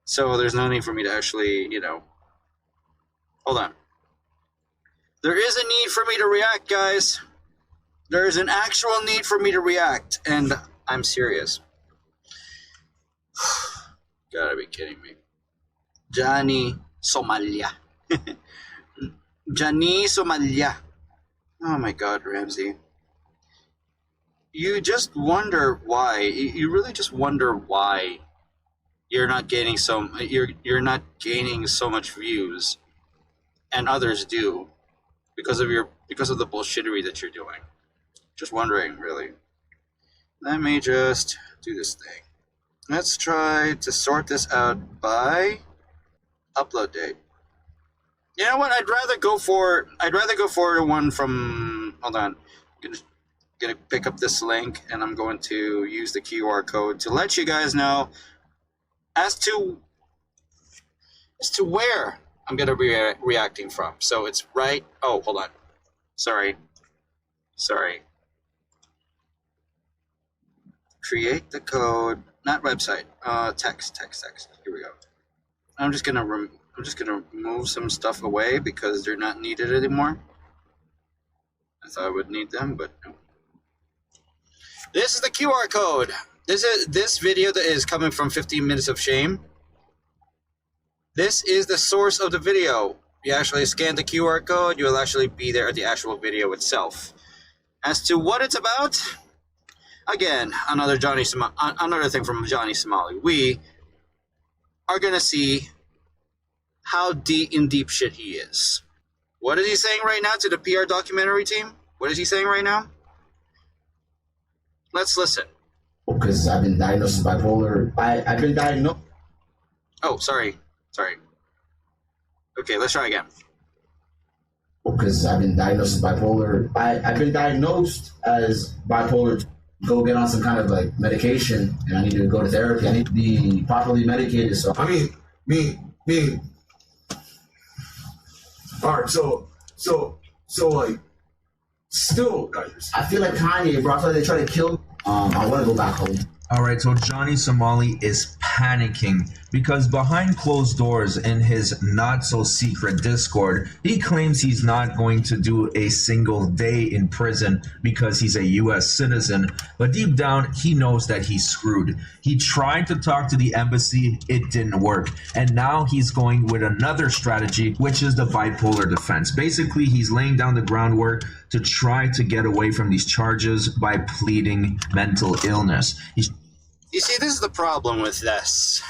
So there's no need for me to actually, you know... Hold on. There is a need for me to react, guys. There is an actual need for me to react, and I'm serious. Gotta be kidding me. Johnny Somalia. Johnny Somalia. Oh my God, Ramsey. You just wonder why. You really just wonder why you're not gaining you're not gaining so much views, and others do, because of the bullshittery that you're doing. Just wondering, really. Let me just do this thing. Let's try to sort this out by upload date. You know what? I'd rather go for the one from. Hold on. I'm gonna pick up this link, and I'm going to use the QR code to let you guys know as to where I'm gonna be reacting from. So it's right. Oh, hold on. Sorry. Create the code, not website. Text. Here we go. I'm just gonna remove some stuff away because they're not needed anymore. I thought I would need them, but no. This is the QR code. This video that is coming from 15 Minutes of Shame. This is the source of the video. You actually scan the QR code, you will actually be there at the actual video itself. As to what it's about, again, another thing from Johnny Somali. We are gonna see how in deep shit he is. What is he saying right now to the PR documentary team? What is he saying right now? Let's listen. Because I've been diagnosed with bipolar. I've been diagnosed. Oh, sorry. Okay, let's try again. Because I've been diagnosed with bipolar. I've been diagnosed as bipolar. Go get on some kind of like medication, and I need to go to therapy. I need to be properly medicated. So I mean, me. All right, so like, still, I feel like Kanye, bro. I feel like they try to kill me. I want to go back home. All right, so Johnny Somali is panicking because behind closed doors in his not-so-secret Discord, he claims he's not going to do a single day in prison because he's a U.S. citizen, but deep down, he knows that he's screwed. He tried to talk to the embassy, it didn't work, and now he's going with another strategy, which is the bipolar defense. Basically, he's laying down the groundwork to try to get away from these charges by pleading mental illness. You see, this is the problem with this.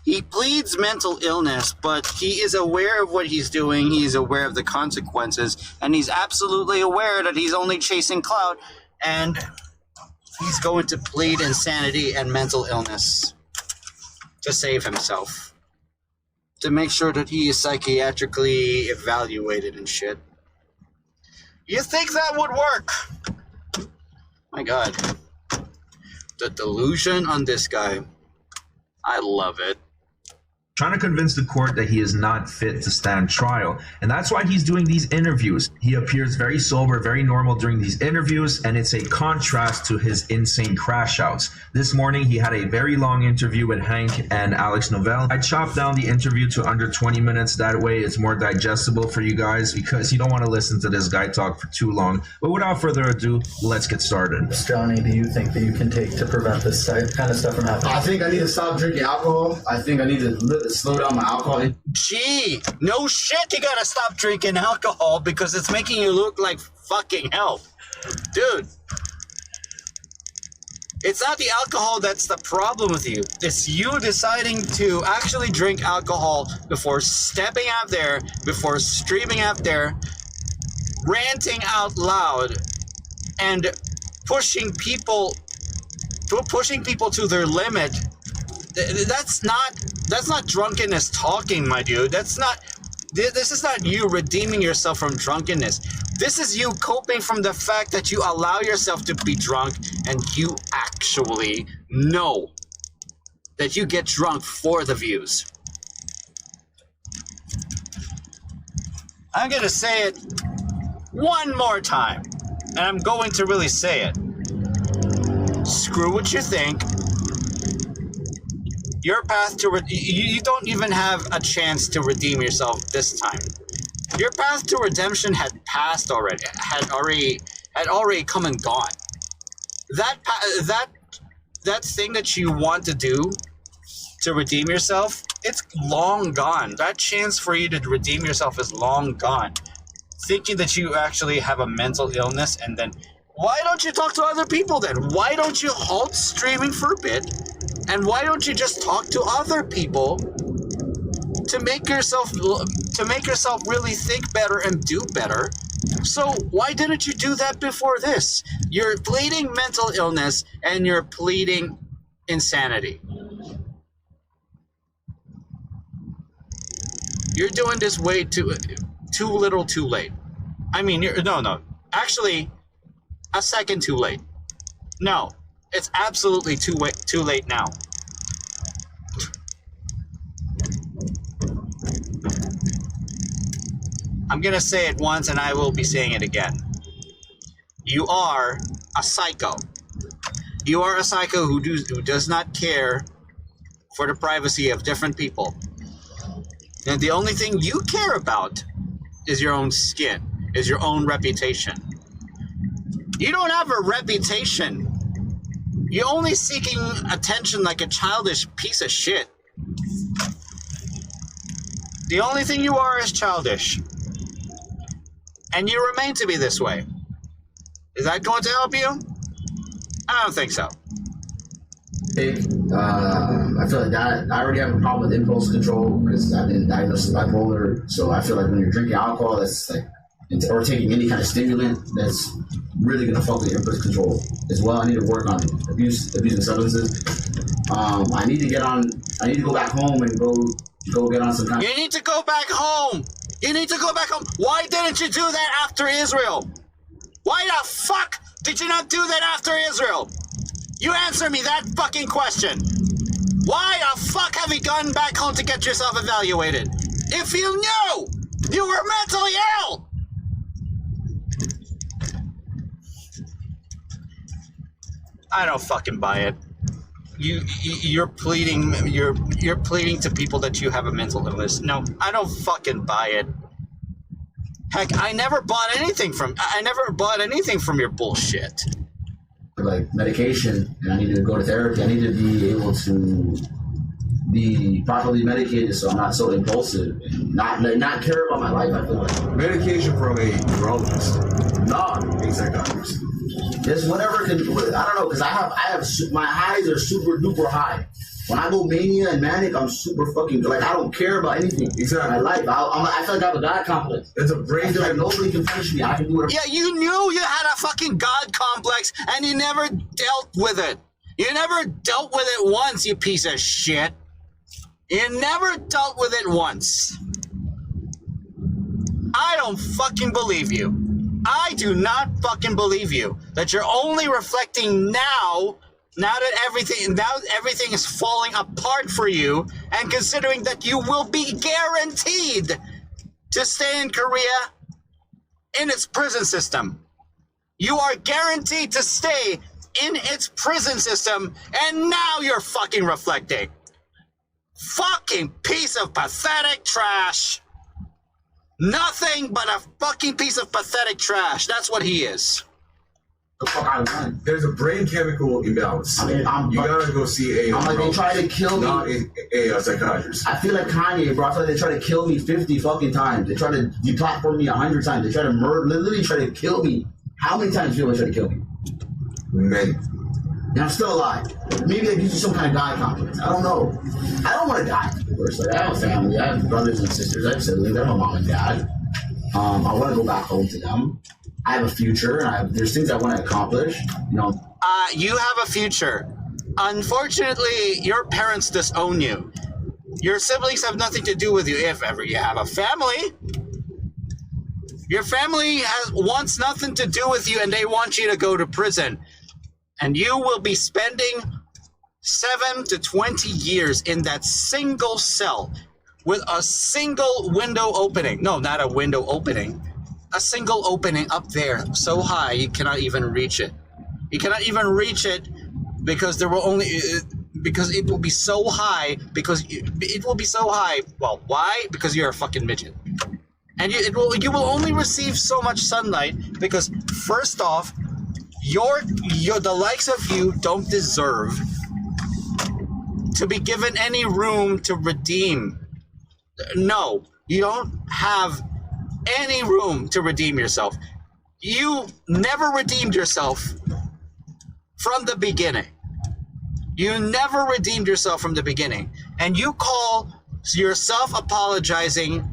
He pleads mental illness, but he is aware of what he's doing, he's aware of the consequences, and he's absolutely aware that he's only chasing clout, and he's going to plead insanity and mental illness to save himself. To make sure that he is psychiatrically evaluated and shit. You think that would work? My God. The delusion on this guy. I love it. Trying to convince the court that he is not fit to stand trial. And that's why he's doing these interviews. He appears very sober, very normal during these interviews, and it's a contrast to his insane crash outs. This morning, he had a very long interview with Hank and Alex Novell. I chopped down the interview to under 20 minutes. That way, it's more digestible for you guys because you don't want to listen to this guy talk for too long. But without further ado, let's get started. Johnny, do you think that you can take to prevent this kind of stuff from happening? I think I need to stop drinking alcohol. I think I need to slow down my alcohol. Gee, no shit, you gotta stop drinking alcohol because it's making you look like fucking hell. Dude, it's not the alcohol that's the problem with you. It's you deciding to actually drink alcohol before stepping out there, before streaming out there, ranting out loud, and pushing people to their limit. That's not drunkenness talking, my dude. This is not you redeeming yourself from drunkenness. This is you coping from the fact that you allow yourself to be drunk and you actually know that you get drunk for the views. I'm gonna say it one more time, and I'm going to really say it. Screw what you think. Your path to you don't even have a chance to redeem yourself this time. Your path to redemption had passed already. Had already come and gone. That thing that you want to do to redeem yourself, it's long gone. That chance for you to redeem yourself is long gone. Thinking that you actually have a mental illness, and then why don't you talk to other people then? Why don't you halt streaming for a bit? And why don't you just talk to other people to make yourself really think better and do better? So why didn't you do that before this? You're pleading mental illness and you're pleading insanity. You're doing this way too little too late. I mean, no. Actually, a second too late. No, it's absolutely too late now. I'm gonna say it once and I will be saying it again. You are a psycho. You are a psycho who does not care for the privacy of different people. And the only thing you care about is your own skin, is your own reputation. You don't have a reputation. You're only seeking attention like a childish piece of shit. The only thing you are is childish. And you remain to be this way. Is that going to help you? I don't think so. I feel like that I already have a problem with impulse control because I've been diagnosed with bipolar. So I feel like when you're drinking alcohol, that's like, or taking any kind of stimulant, that's really gonna fuck with your impulse control as well. I need to work on abusing substances. I need to go back home and go get on some kind. You need to go back home. You need to go back home. Why didn't you do that after Israel? Why the fuck did you not do that after Israel? You answer me that fucking question. Why the fuck have you gone back home to get yourself evaluated? If you knew you were mentally ill! I don't fucking buy it. You're pleading to people that you have a mental illness. No, I don't fucking buy it. Heck, I never bought anything from your bullshit. Like medication, and I need to go to therapy. I need to be able to be properly medicated so I'm not so impulsive and not care about my life. I feel like medication from a neurologist, not a psychiatrist. Just whatever can. I don't know, because I have my highs are super duper high. When I go mania and manic, I'm super fucking like I don't care about anything. Exactly. My life. I feel like I have a God complex. It's a brain. I feel like nobody can punish me. I can do whatever. Yeah, you knew you had a fucking God complex, and you never dealt with it. You never dealt with it once, you piece of shit. You never dealt with it once. I don't fucking believe you. I do not fucking believe you that you're only reflecting now that everything is falling apart for you, and considering that you will be guaranteed to stay in Korea in its prison system. You are guaranteed to stay in its prison system, and now you're fucking reflecting. Fucking piece of pathetic trash. Nothing but a fucking piece of pathetic trash. That's what he is. The fuck I want. There's a brain chemical imbalance. I mean, you gotta go see a. I'm like, they try to kill me. Not a psychiatrist. I feel like Kanye, bro. I feel like they try to kill me 50 fucking times. They try to deplatform me 100 times. They try to literally try to kill me. How many times do you try to kill me? Many. And I'm still alive. Maybe that gives you some kind of God complex. I don't know. I don't want to die. First, like, I have a family. I have brothers and sisters. I have siblings. I have a mom and dad. I want to go back home to them. I have a future. And there's things I want to accomplish. You know. You have a future. Unfortunately, your parents disown you. Your siblings have nothing to do with you if ever you have a family. Your family wants nothing to do with you, and they want you to go to prison. And you will be spending 7 to 20 years in that single cell with a single window opening. No, not a window opening. A single opening up there, so high you cannot even reach it. You cannot even reach it because because it will be so high. Because it will be so high. Well, why? Because you're a fucking midget, and you will only receive so much sunlight because first off, the likes of you don't deserve to be given any room to redeem. No, you don't have any room to redeem yourself. You never redeemed yourself from the beginning. You never redeemed yourself from the beginning. And you call yourself apologizing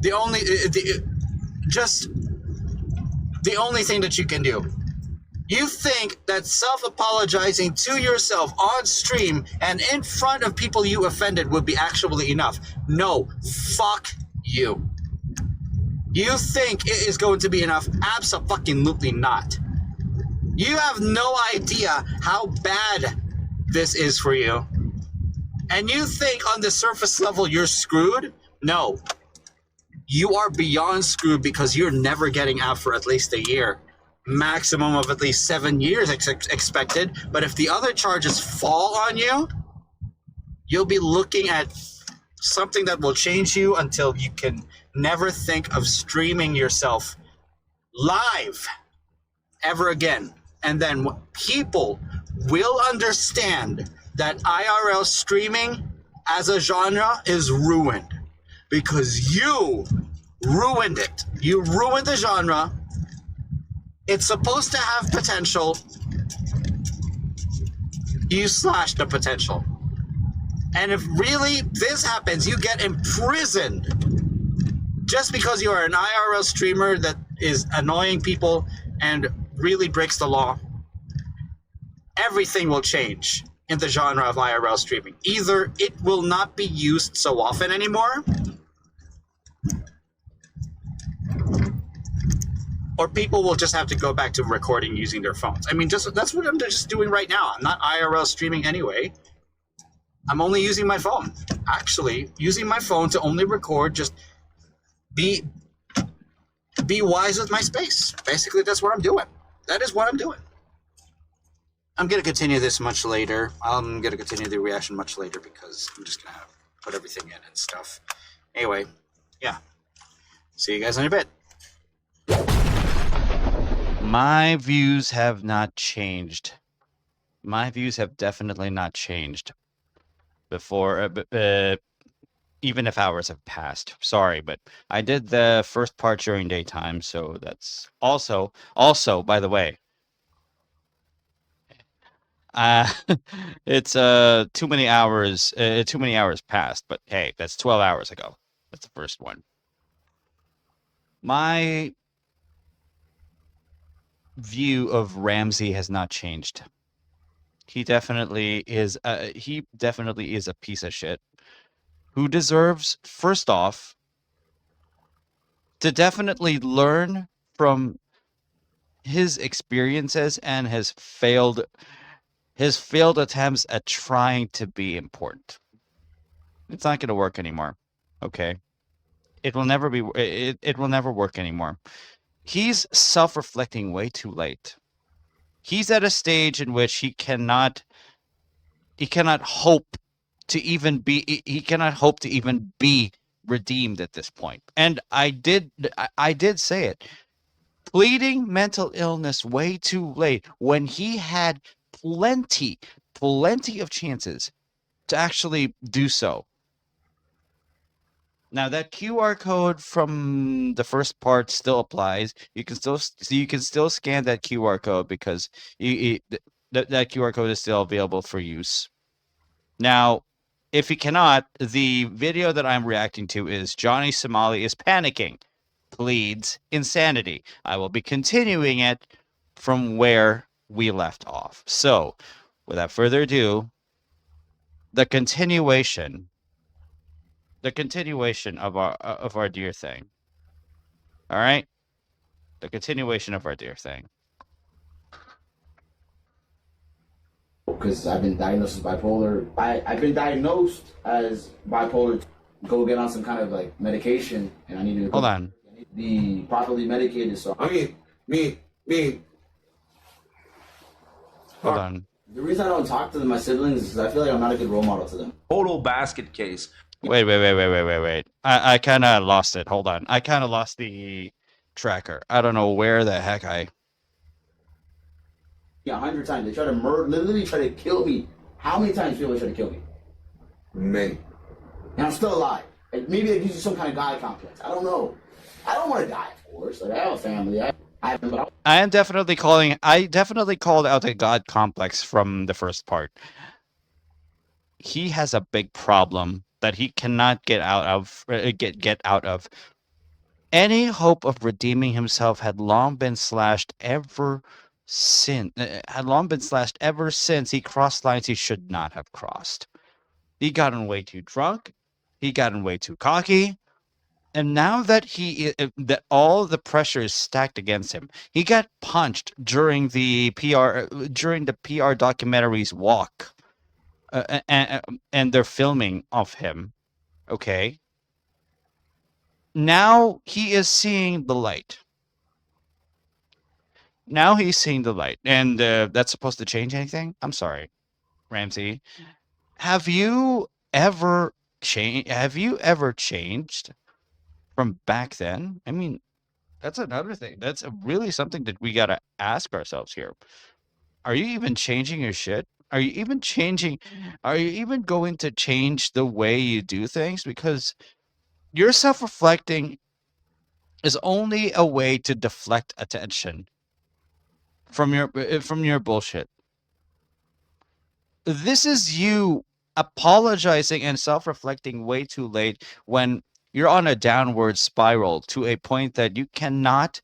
the only thing that you can do. You think that self-apologizing to yourself on stream and in front of people you offended would be actually enough. No, fuck you. You think it is going to be enough? Abso-fucking-lutely not. You have no idea how bad this is for you. And you think on the surface level you're screwed? No. You are beyond screwed because you're never getting out for at least a year. Maximum of at least 7 years expected. But if the other charges fall on you, you'll be looking at something that will change you until you can never think of streaming yourself live ever again. And then people will understand that IRL streaming as a genre is ruined because you ruined it. You ruined the genre. It's supposed to have potential. You slashed the potential. And if really this happens, you get imprisoned just because you are an IRL streamer that is annoying people and really breaks the law. Everything will change in the genre of IRL streaming. Either it will not be used so often anymore, or people will just have to go back to recording using their phones. I mean, that's what I'm just doing right now. I'm not IRL streaming anyway. I'm only using my phone. Actually, using my phone to only record, just be wise with my space. Basically, that's what I'm doing. That is what I'm doing. I'm going to continue this much later. I'm going to continue the reaction much later because I'm just going to put everything in and stuff. Anyway, yeah. See you guys in a bit. My views have not changed. My views have definitely not changed before, even if hours have passed. Sorry, but I did the first part during daytime, so that's also, by the way, it's too many hours passed, but hey, that's 12 hours ago. That's the first one. My view of Ramsey has not changed. He definitely is a piece of shit who deserves, first off, to definitely learn from his experiences and his failed attempts at trying to be important. It's not going to work anymore. Okay? It will never work anymore. He's self-reflecting way too late. He's at a stage in which he cannot hope to even be redeemed at this point. And I did say it. Pleading mental illness way too late when he had plenty of chances to actually do so. Now that QR code from the first part still applies. You can still scan that QR code because that QR code is still available for use. Now, if you cannot, the video that I'm reacting to is Johnny Somali is panicking, pleads insanity. I will be continuing it from where we left off. So, without further ado, the continuation of our dear thing. All right? The continuation of our dear thing. Because I've been diagnosed as bipolar. I've been diagnosed as bipolar. Go get on some kind of like medication, and I need to Hold on. Be properly medicated. So I mean, Hold on. The reason I don't talk to my siblings is because I feel like I'm not a good role model to them. Total basket case. Wait. I kind of lost it. Hold on. I kind of lost the tracker. I don't know where the heck I. Yeah, 100 times. They try to murder, literally try to kill me. How many times people try to kill me? Many. And I'm still alive. Like, maybe it gives you some kind of God complex. I don't know. I don't want to die, of course. Like, I have a family. I definitely called out a God complex from the first part. He has a big problem that he cannot get out of. Get out of. Any hope of redeeming himself had long been slashed ever since. He crossed lines he should not have crossed. He gotten way too drunk. He gotten way too cocky. And now that that all the pressure is stacked against him, he got punched during the PR documentary's walk, and their filming of him. Okay, now he is seeing the light. Now he's seeing the light, and that's supposed to change anything? I'm sorry, Ramsey. Have you ever changed? Have you ever changed from back then? I mean, that's another thing. That's really something that we gotta ask ourselves here. Are you even changing your shit? Are you even changing? Are you even going to change the way you do things? Because your self-reflecting is only a way to deflect attention from your bullshit. This is you apologizing and self-reflecting way too late when you're on a downward spiral to a point that you cannot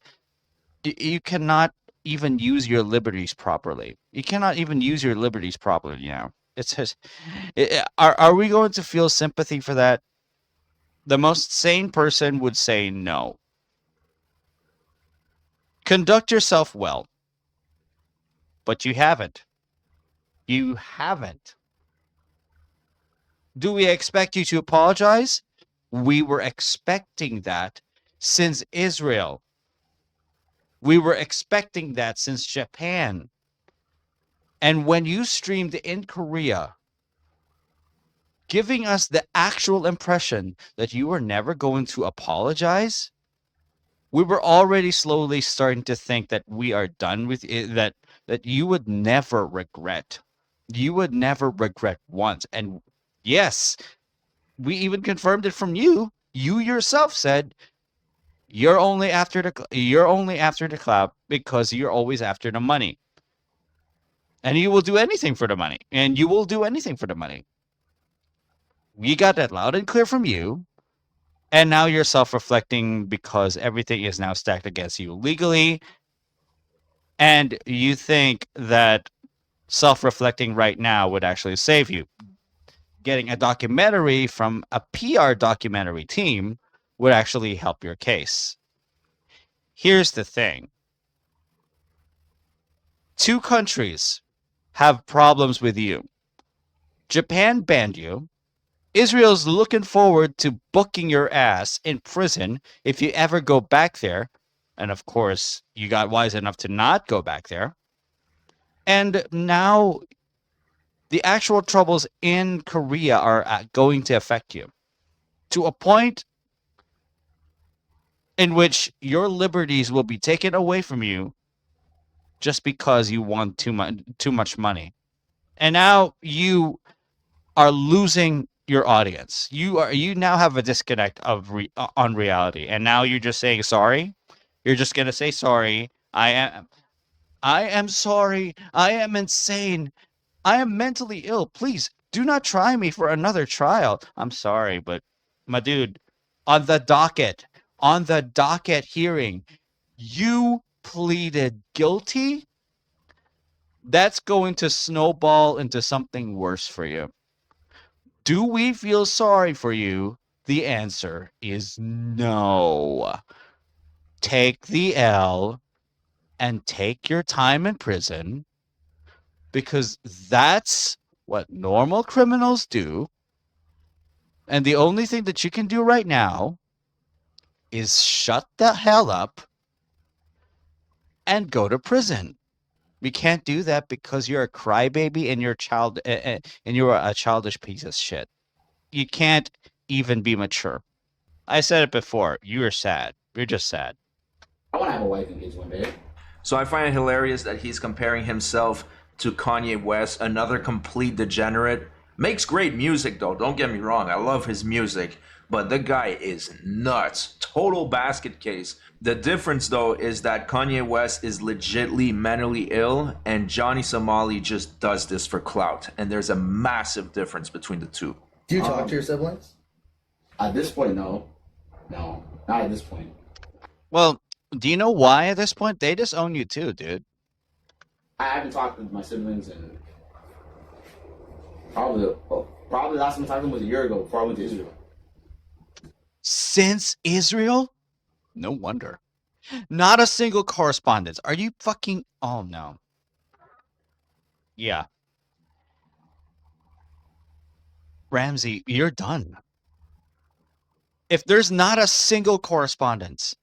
even use your liberties properly. You cannot even use your liberties properly, you know. It's just, are we going to feel sympathy for that? The most sane person would say no. Conduct yourself well. But you haven't. You haven't. Do we expect you to apologize? We were expecting that since Israel. We were expecting that since Japan. And when you streamed in Korea, giving us the actual impression that you were never going to apologize, we were already slowly starting to think that we are done with it, that you would never regret. You would never regret once. And yes, we even confirmed it from you. You yourself said you're only after the clout because you're always after the money. And you will do anything for the money. And you will do anything for the money. We got that loud and clear from you. And now you're self-reflecting because everything is now stacked against you legally. And you think that self-reflecting right now would actually save you. Getting a documentary from a PR documentary team would actually help your case. Here's the thing. Two countries have problems with you. Japan banned you. Israel's looking forward to booking your ass in prison if you ever go back there. And of course, you got wise enough to not go back there. And now the actual troubles in Korea are going to affect you to a point in which your liberties will be taken away from you just because you want too much money. And now you are losing your audience. You now have a disconnect on reality, and now you're just saying sorry. You're just gonna say sorry. I am sorry. I am insane. I am mentally ill. Please do not try me for another trial. I'm sorry, but my dude, on the docket hearing, you pleaded guilty. That's going to snowball into something worse for you. Do we feel sorry for you? The answer is no. Take the L and take your time in prison because that's what normal criminals do. And the only thing that you can do right now is shut the hell up and go to prison. You can't do that because you're a crybaby and you're a childish piece of shit. You can't even be mature. I said it before. You're sad. You're just sad. I want to have a wife and kids one day. So I find it hilarious that he's comparing himself to Kanye West, another complete degenerate. Makes great music though, don't get me wrong. I love his music, but the guy is nuts. Total basket case. The difference though is that Kanye West is legitly mentally ill and Johnny Somali just does this for clout. And there's a massive difference between the two. Do you talk to your siblings? At this point, no. No, not at this point. Well, do you know why at this point? They disown you too, dude. I haven't talked to my siblings in probably last time I talked to them was a year ago before I went to Israel. Since Israel? No wonder. Not a single correspondence. Are you fucking... Oh, no. Yeah. Ramsey, you're done. If there's not a single correspondence...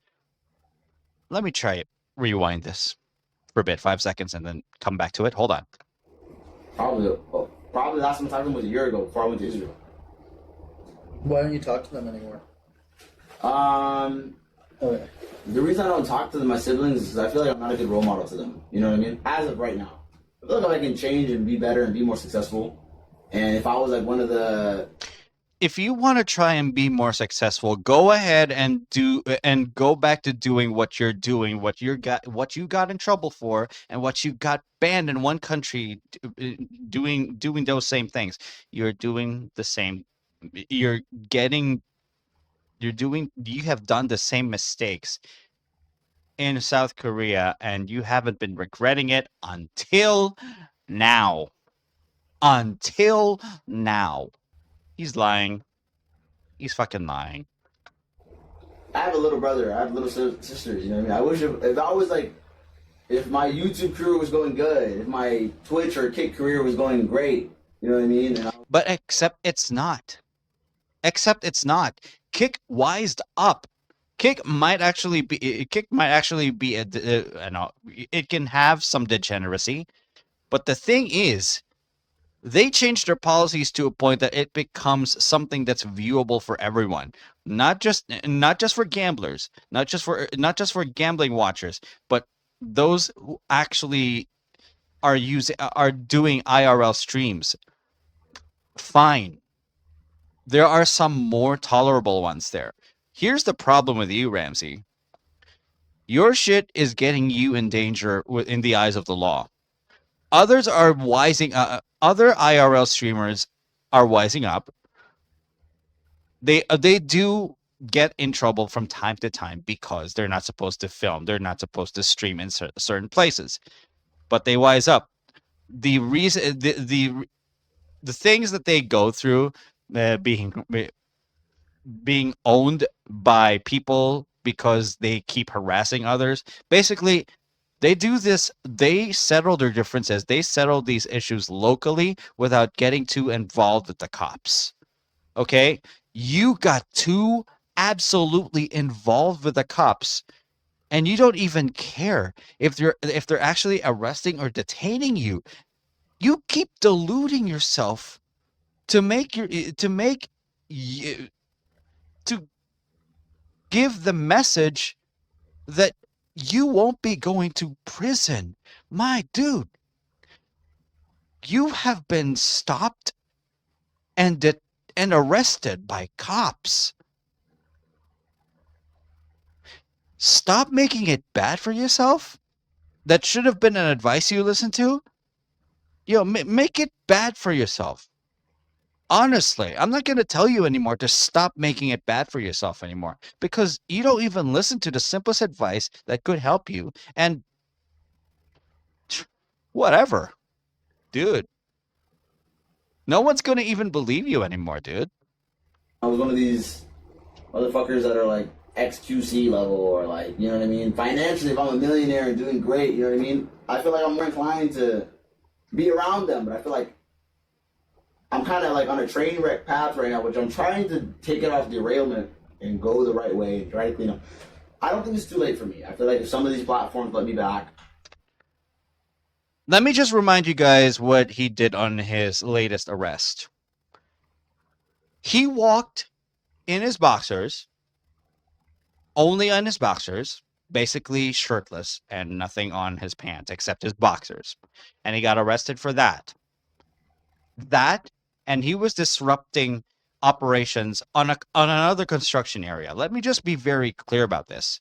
Let me try it. Rewind this for a bit, 5 seconds, and then come back to it. Hold on. Probably last time I talked to them was a year ago before I went to Israel. Why don't you talk to them anymore? The reason I don't talk to my siblings is I feel like I'm not a good role model to them. You know what I mean? As of right now. I feel like I can change and be better and be more successful. And if I was like one of the... If you want to try and be more successful, go ahead and go back to doing what you're doing, what you got in trouble for, and what you got banned in one country doing those same things. You're doing the same. You have done the same mistakes in South Korea, and you haven't been regretting it until now. Until now. He's lying. He's fucking lying. I have a little brother. I have little sisters. You know what I mean? I wish if I was like, if my YouTube career was going good, if my Twitch or Kick career was going great, you know what I mean? But except it's not. Kick wised up. Kick might actually be it can have some degeneracy, but the thing is, they changed their policies to a point that it becomes something that's viewable for everyone, not just for gamblers, not just for gambling watchers, but those who actually are doing IRL streams. Fine. There are some more tolerable ones there. Here's the problem with you, Ramsey. Your shit is getting you in danger in the eyes of the law. Others are other IRL streamers are wising up. They do get in trouble from time to time because they're not supposed to film. They're not supposed to stream in certain places. But they wise up. The reason the things that they go through being owned by people because they keep harassing others. Basically, they do this, they settle their differences, they settle these issues locally without getting too involved with the cops. Okay? You got too absolutely involved with the cops, and you don't even care if they're actually arresting or detaining you. You keep deluding yourself to give the message that you won't be going to prison. My dude, you have been stopped and arrested by cops. Stop making it bad for yourself. That should have been an advice you listened to. Make it bad for yourself. Honestly, I'm not going to tell you anymore to stop making it bad for yourself anymore, because you don't even listen to the simplest advice that could help you. And whatever, dude. No one's going to even believe you anymore, dude. I was one of these motherfuckers that are like XQC level or like, you know what I mean? Financially, if I'm a millionaire and doing great, you know what I mean? I feel like I'm more inclined to be around them, but I feel like I'm kind of like on a train wreck path right now, which I'm trying to take it off derailment and go the right way and try to clean up. I don't think it's too late for me. I feel like if some of these platforms let me back. Let me just remind you guys what he did on his latest arrest. He walked in his boxers, only on his boxers, basically shirtless and nothing on his pants except his boxers. And he got arrested for that. And he was disrupting operations on another construction area. Let me just be very clear about this.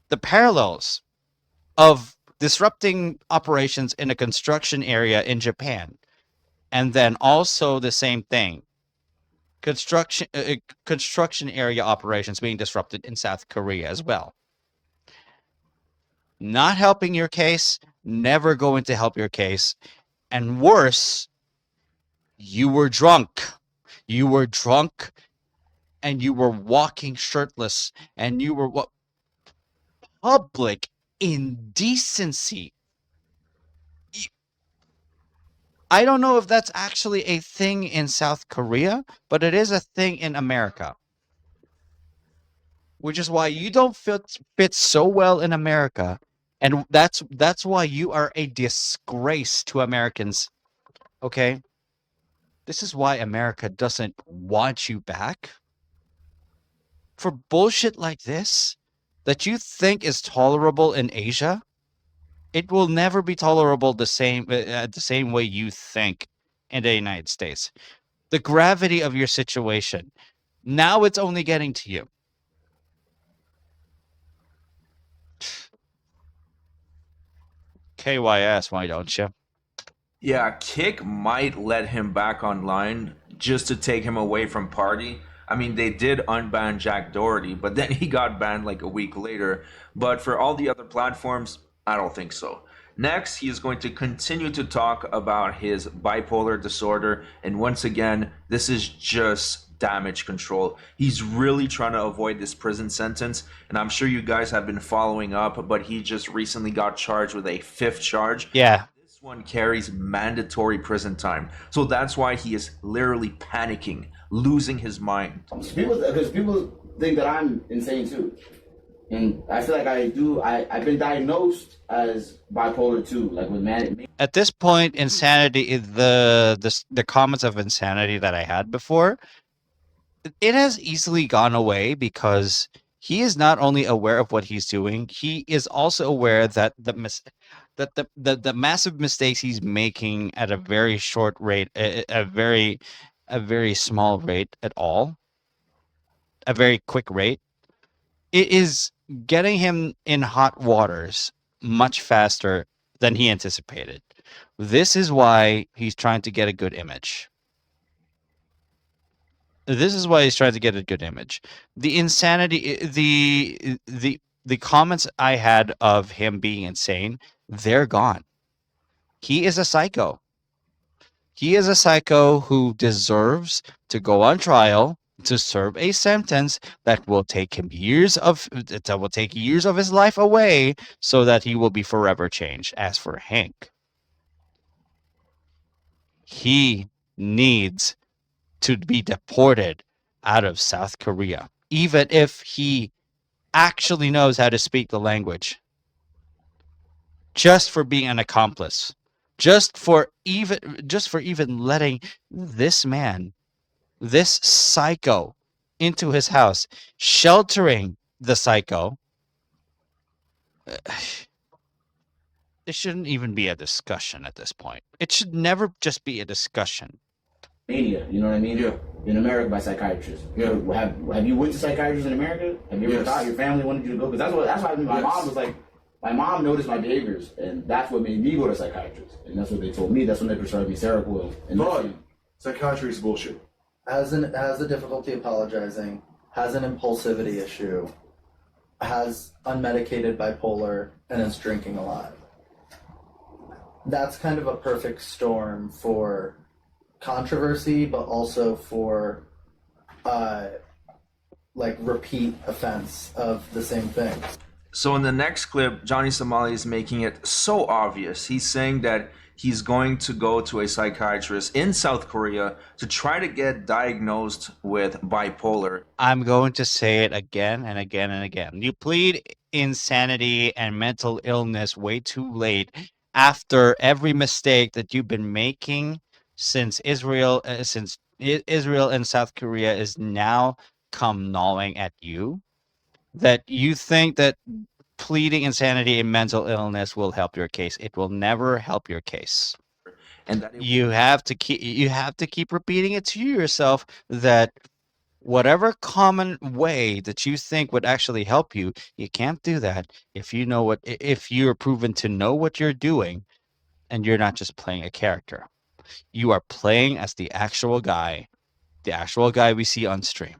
The parallels of disrupting operations in a construction area in Japan, and then also the same thing, construction area operations being disrupted in South Korea as well. Not helping your case, never going to help your case, and worse, you were drunk. You were drunk and you were walking shirtless and you were what public indecency. I don't know if that's actually a thing in South Korea, but it is a thing in America. Which is why you don't fit so well in America, and that's why you are a disgrace to Americans. Okay? This is why America doesn't want you back. For bullshit like this that you think is tolerable in Asia, it will never be tolerable the same way you think in the United States. The gravity of your situation, now it's only getting to you. KYS, why don't you? Yeah, Kick might let him back online just to take him away from Party. I mean, they did unban Jack Doherty, but then he got banned like a week later. But for all the other platforms, I don't think so. Next, he is going to continue to talk about his bipolar disorder. And once again, this is just damage control. He's really trying to avoid this prison sentence. And I'm sure you guys have been following up, but he just recently got charged with a 5th charge. Yeah. This one carries mandatory prison time. So that's why he is literally panicking, losing his mind. Because people think that I'm insane too. And I feel like I've been diagnosed as bipolar 2, like with manic. At this point, insanity, the comments of insanity that I had before, it has easily gone away because he is not only aware of what he's doing, he is also aware that the massive mistakes he's making at a very short rate, a very small rate at all, a very quick rate, it is getting him in hot waters much faster than he anticipated. This is why he's trying to get a good image. This is why he's trying to get a good image. The insanity, the comments I had of him being insane, they're gone. He is a psycho. He is a psycho who deserves to go on trial to serve a sentence that will take him years of his life away so that he will be forever changed. As for Hank, he needs to be deported out of South Korea, even if he actually knows how to speak the language. Just for being an accomplice. Just for even letting this man, this psycho, into his house, sheltering the psycho. It shouldn't even be a discussion at this point. It should never just be a discussion. Mania, you know what I mean? Yeah. In America by psychiatrists. Yeah. Have you went to psychiatrists in America? Have you ever Yes. thought your family wanted you to go? Because that's why my Yes. mom was like, my mom noticed my behaviors, and that's what made me go to psychiatrists. And that's what they told me. That's when they prescribed me Seroquel. And But psychiatry is bullshit. Has a difficulty apologizing, has an impulsivity issue, has unmedicated bipolar, and is drinking a lot. That's kind of a perfect storm for controversy, but also for like repeat offense of the same thing. So in the next clip, Johnny Somali is making it so obvious. He's saying that he's going to go to a psychiatrist in South Korea to try to get diagnosed with bipolar. I'm going to say it again and again and again. You plead insanity and mental illness way too late, after every mistake that you've been making since Israel and South Korea is now come gnawing at you, that you think that pleading insanity and mental illness will help your case. It will never help your case. And that You have to keep repeating it to yourself that whatever common way that you think would actually help you, you can't do that if you're proven to know what you're doing and you're not just playing a character. You are playing as the actual guy we see on stream.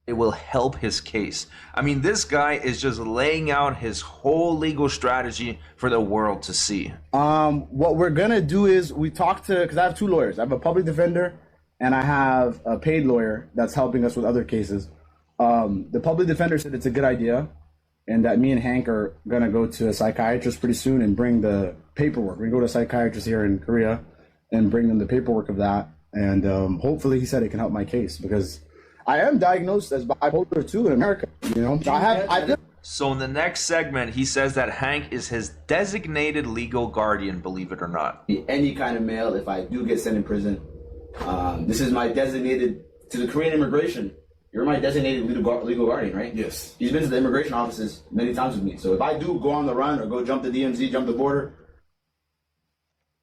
it will help his case. I mean, this guy is just laying out his whole legal strategy for the world to see. What we're gonna do is we talk to, because I have two lawyers. I have a public defender and I have a paid lawyer that's helping us with other cases. The public defender said it's a good idea, and that me and Hank are gonna go to a psychiatrist pretty soon and bring the paperwork. We go to a psychiatrist here in Korea and bring them the paperwork of that, and hopefully, he said it can help my case because I am diagnosed as bipolar 2 in America. You know, So in the next segment, he says that Hank is his designated legal guardian, believe it or not. Any kind of mail, if I do get sent in prison, this is my designated, to the Korean immigration, you're my designated legal guardian, right? Yes. He's been to the immigration offices many times with me. So if I do go on the run or go jump the DMZ, jump the border,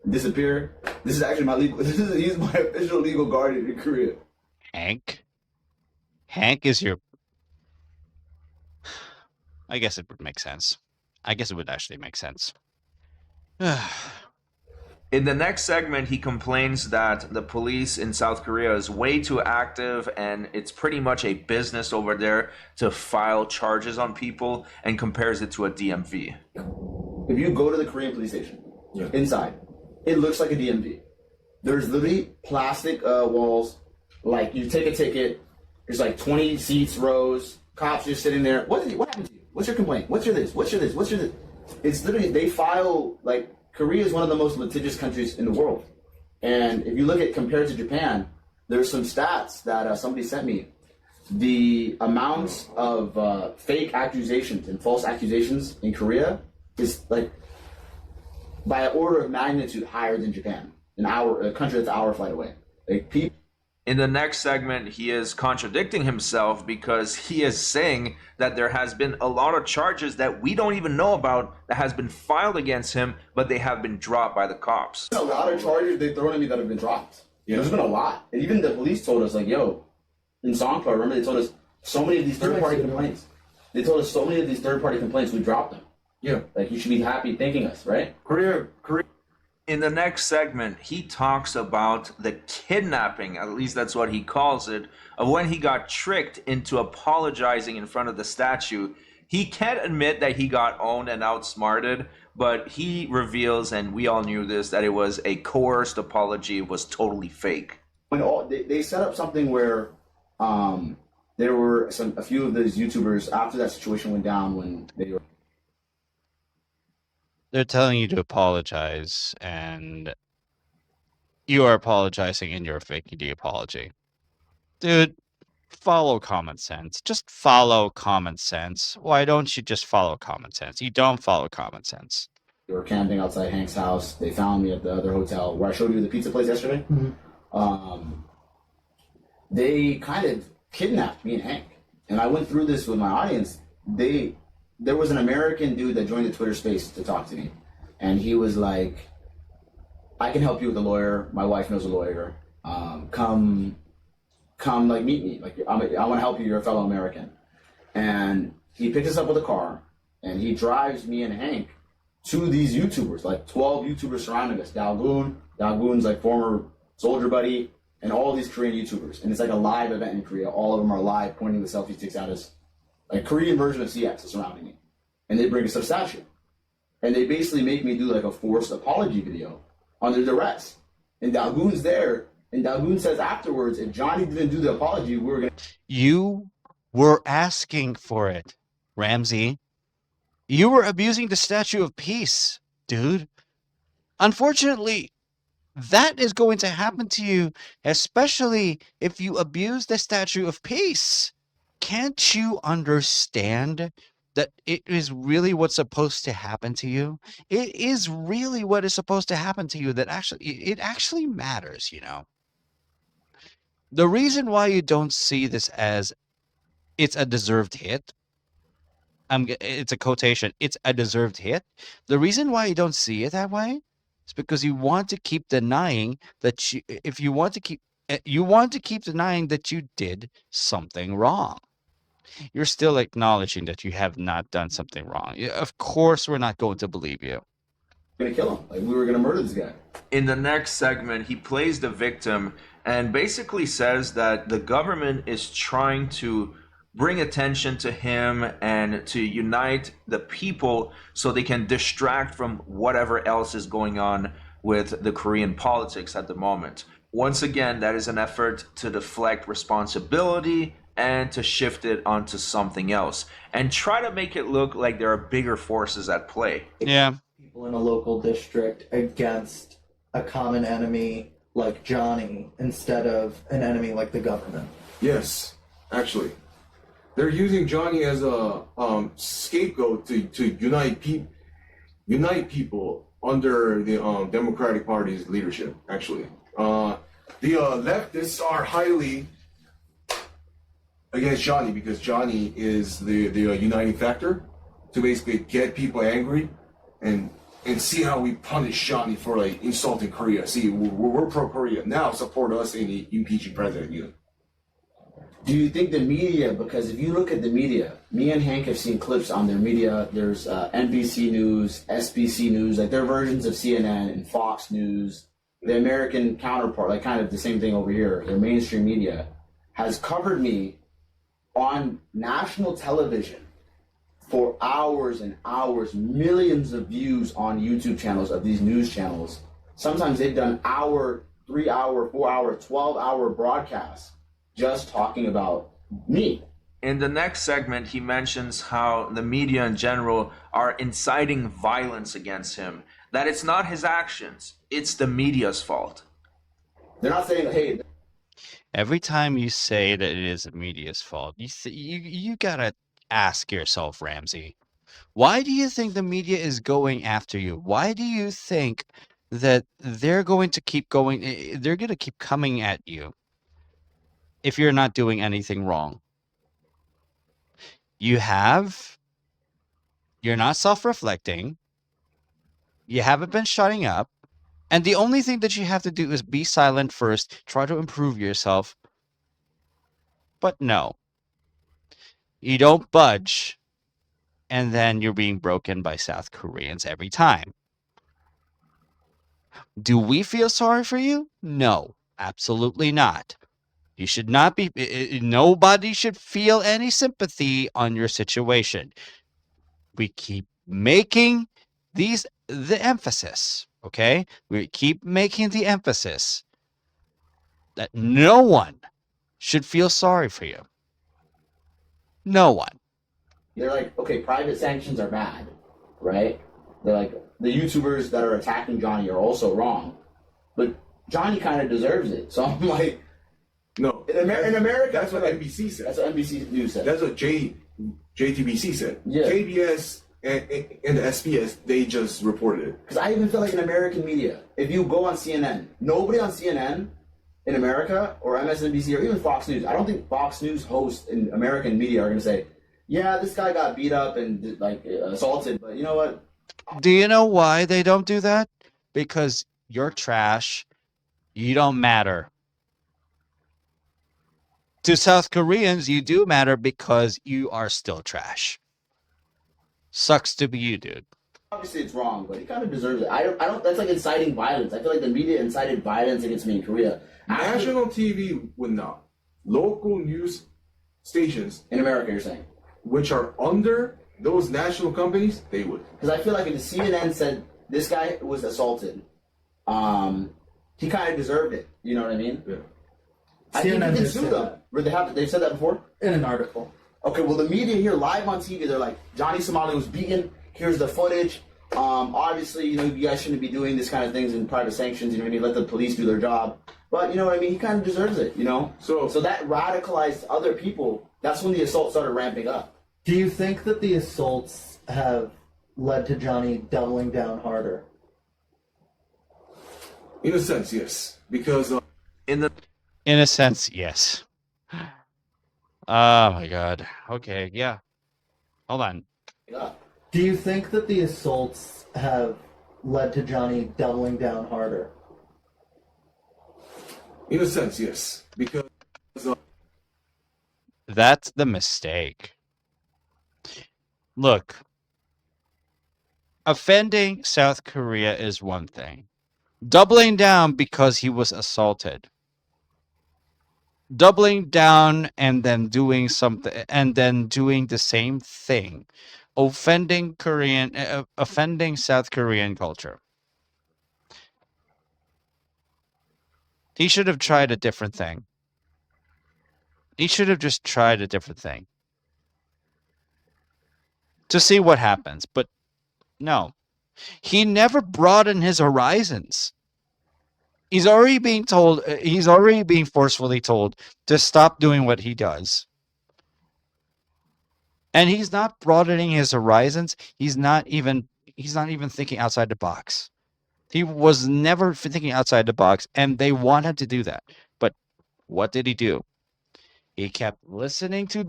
disappear, this is actually he's my official legal guardian in Korea. Hank is your... I guess it would make sense. I guess it would actually make sense. In the next segment, he complains that the police in South Korea is way too active and it's pretty much a business over there to file charges on people, and compares it to a DMV. If you go to the Korean police station, inside, it looks like a DMV. There's literally plastic walls. Like, you take a ticket, there's like 20 seats, rows, cops just sitting there. What happened to you? What's your complaint? What's your this? What's your this? What's your this? It's literally, they file, like, Korea is one of the most litigious countries in the world. And if you look at, compared to Japan, there's some stats that somebody sent me. The amount of fake accusations and false accusations in Korea is like by an order of magnitude higher than Japan, a country that's an hour flight away. Like, people. In the next segment, he is contradicting himself because he is saying that there has been a lot of charges that we don't even know about that has been filed against him, but they have been dropped by the cops. There's a lot of charges they've thrown at me that have been dropped. Yeah. There's been a lot. And even the police told us, like, yo, in Songpa, remember they told us so many of these third-party complaints. They told us so many of these third-party complaints, we dropped them. Yeah. Like, you should be happy thanking us, right? Korea. In the next segment, he talks about the kidnapping, at least that's what he calls it, of when he got tricked into apologizing in front of the statue. He can't admit that he got owned and outsmarted, but he reveals, and we all knew this, that it was a coerced apology. It was totally fake. When they set up something where there were a few of those YouTubers after that situation went down when they were. They're telling you to apologize, and you are apologizing and you're faking the apology. Dude, follow common sense. Just follow common sense. Why don't you just follow common sense? You don't follow common sense. They were camping outside Hank's house. They found me at the other hotel where I showed you the pizza place yesterday. Mm-hmm. They kind of kidnapped me and Hank. And I went through this with my audience. There was an American dude that joined the Twitter space to talk to me. And he was like, I can help you with a lawyer. My wife knows a lawyer. Come like meet me. Like, I want to help you. You're a fellow American. And he picked us up with a car and he drives me and Hank to these YouTubers, like 12 YouTubers surrounding us. Dalgoon's like former soldier buddy, and all these Korean YouTubers. And it's like a live event in Korea. All of them are live, pointing the selfie sticks at us. Like, Korean version of CX is surrounding me. And they bring us a statue. And they basically make me do like a forced apology video under duress. And Dalgoon's there. And Dalgoon says afterwards, if Johnny didn't do the apology, we were going to. You were asking for it, Ramsey. You were abusing the Statue of Peace, dude. Unfortunately, that is going to happen to you, especially if you abuse the Statue of Peace. Can't you understand that it is really what's supposed to happen to you. It is really what is supposed to happen to you that actually it actually matters, you know. The reason why you don't see this as it's a deserved hit, it's a quotation, it's a deserved hit. The reason why you don't see it that way is because you want to keep denying that if you want to keep you want to keep denying that you did something wrong. You're still acknowledging that you have not done something wrong. Of course, we're not going to believe you. Gonna kill him. Like we were gonna murder this guy. In the next segment, he plays the victim and basically says that the government is trying to bring attention to him and to unite the people so they can distract from whatever else is going on with the Korean politics at the moment. Once again, that is an effort to deflect responsibility and to shift it onto something else and try to make it look like there are bigger forces at play. Yeah. People in a local district against a common enemy like Johnny instead of an enemy like the government. Yes, actually. They're using Johnny as a scapegoat to unite people under the Democratic Party's leadership, actually. The leftists are highly against Johnny because Johnny is the uniting factor to basically get people angry and see how we punish Johnny for like insulting Korea. See, we're pro-Korea. Now support us in the impeaching president, you know. Do you think the media, because if you look at the media, me and Hank have seen clips on their media, there's NBC News, SBC News, like their versions of CNN and Fox News, the American counterpart, like kind of the same thing over here, their mainstream media, has covered me on national television for hours and hours, millions of views on YouTube channels of these news channels. Sometimes they've done hour, 3 hour, 4 hour, 12-hour broadcasts just talking about me. In the next segment, he mentions how the media in general are inciting violence against him, that it's not his actions, it's the media's fault. They're not saying, hey, Every time you say that it is the media's fault, you gotta ask yourself, Ramsey, why do you think the media is going after you? Why do you think that they're going to keep going? They're going to keep coming at you if you're not doing anything wrong. You're not self-reflecting. You haven't been shutting up. And the only thing that you have to do is be silent first, try to improve yourself. But no, you don't budge. And then you're being broken by South Koreans every time. Do we feel sorry for you? No, absolutely not. You should not be, nobody should feel any sympathy on your situation. We keep making the emphasis, okay? We keep making the emphasis that no one should feel sorry for you. No one. they're like, okay, private sanctions are bad, right? They're like, the YouTubers that are attacking Johnny are also wrong, but Johnny kind of deserves it. So I'm like, No, in America, that's what NBC said. That's what NBC News said. That's what JTBC said. Yeah. KBS and the SBS, they just reported it. Because I even feel like in American media, if you go on CNN, nobody on CNN in America or MSNBC or even Fox News, I don't think Fox News hosts in American media are going to say, yeah, this guy got beat up and like assaulted, but you know what? Do you know why they don't do that? Because you're trash. You don't matter. To South Koreans, you do matter because you are still trash. Sucks to be you, dude. Obviously, it's wrong, but he kind of deserves it. I don't. That's like inciting violence. I feel like the media incited violence against me in Korea. National TV would not. Local news stations, In America, you're saying? which are under those national companies, they would. Because I feel like if the CNN said this guy was assaulted, he kind of deserved it. You know what I mean? Yeah. I think CNN you can did sue say them. that. Where they've said that before? In an article. Okay, well, the media here live on TV, they're like, Johnny Somali was beaten. Here's the footage. Obviously, you know, you guys shouldn't be doing this kind of things in private sanctions. You know what I mean? Let the police do their job. But you know what I mean? He kind of deserves it. You know. So that radicalized other people. That's when the assault started ramping up. Do you think that the assaults have led to Johnny doubling down harder? In a sense, yes, because In the In a sense, yes. Oh my god. Okay, yeah. Hold on. Do you think that the assaults have led to Johnny doubling down harder? in a sense, yes, because That's the mistake. Look, offending South Korea is one thing. Doubling down because he was assaulted. Doubling down and then doing something and then doing the same thing. Offending South Korean culture. He should have tried a different thing. He should have just tried a different thing to see what happens. But no, he never broadened his horizons. He's already being told, he's already being forcefully told to stop doing what he does. And he's not broadening his horizons. He's not even thinking outside the box. He was never thinking outside the box, and they want him to do that. But what did he do? He kept listening to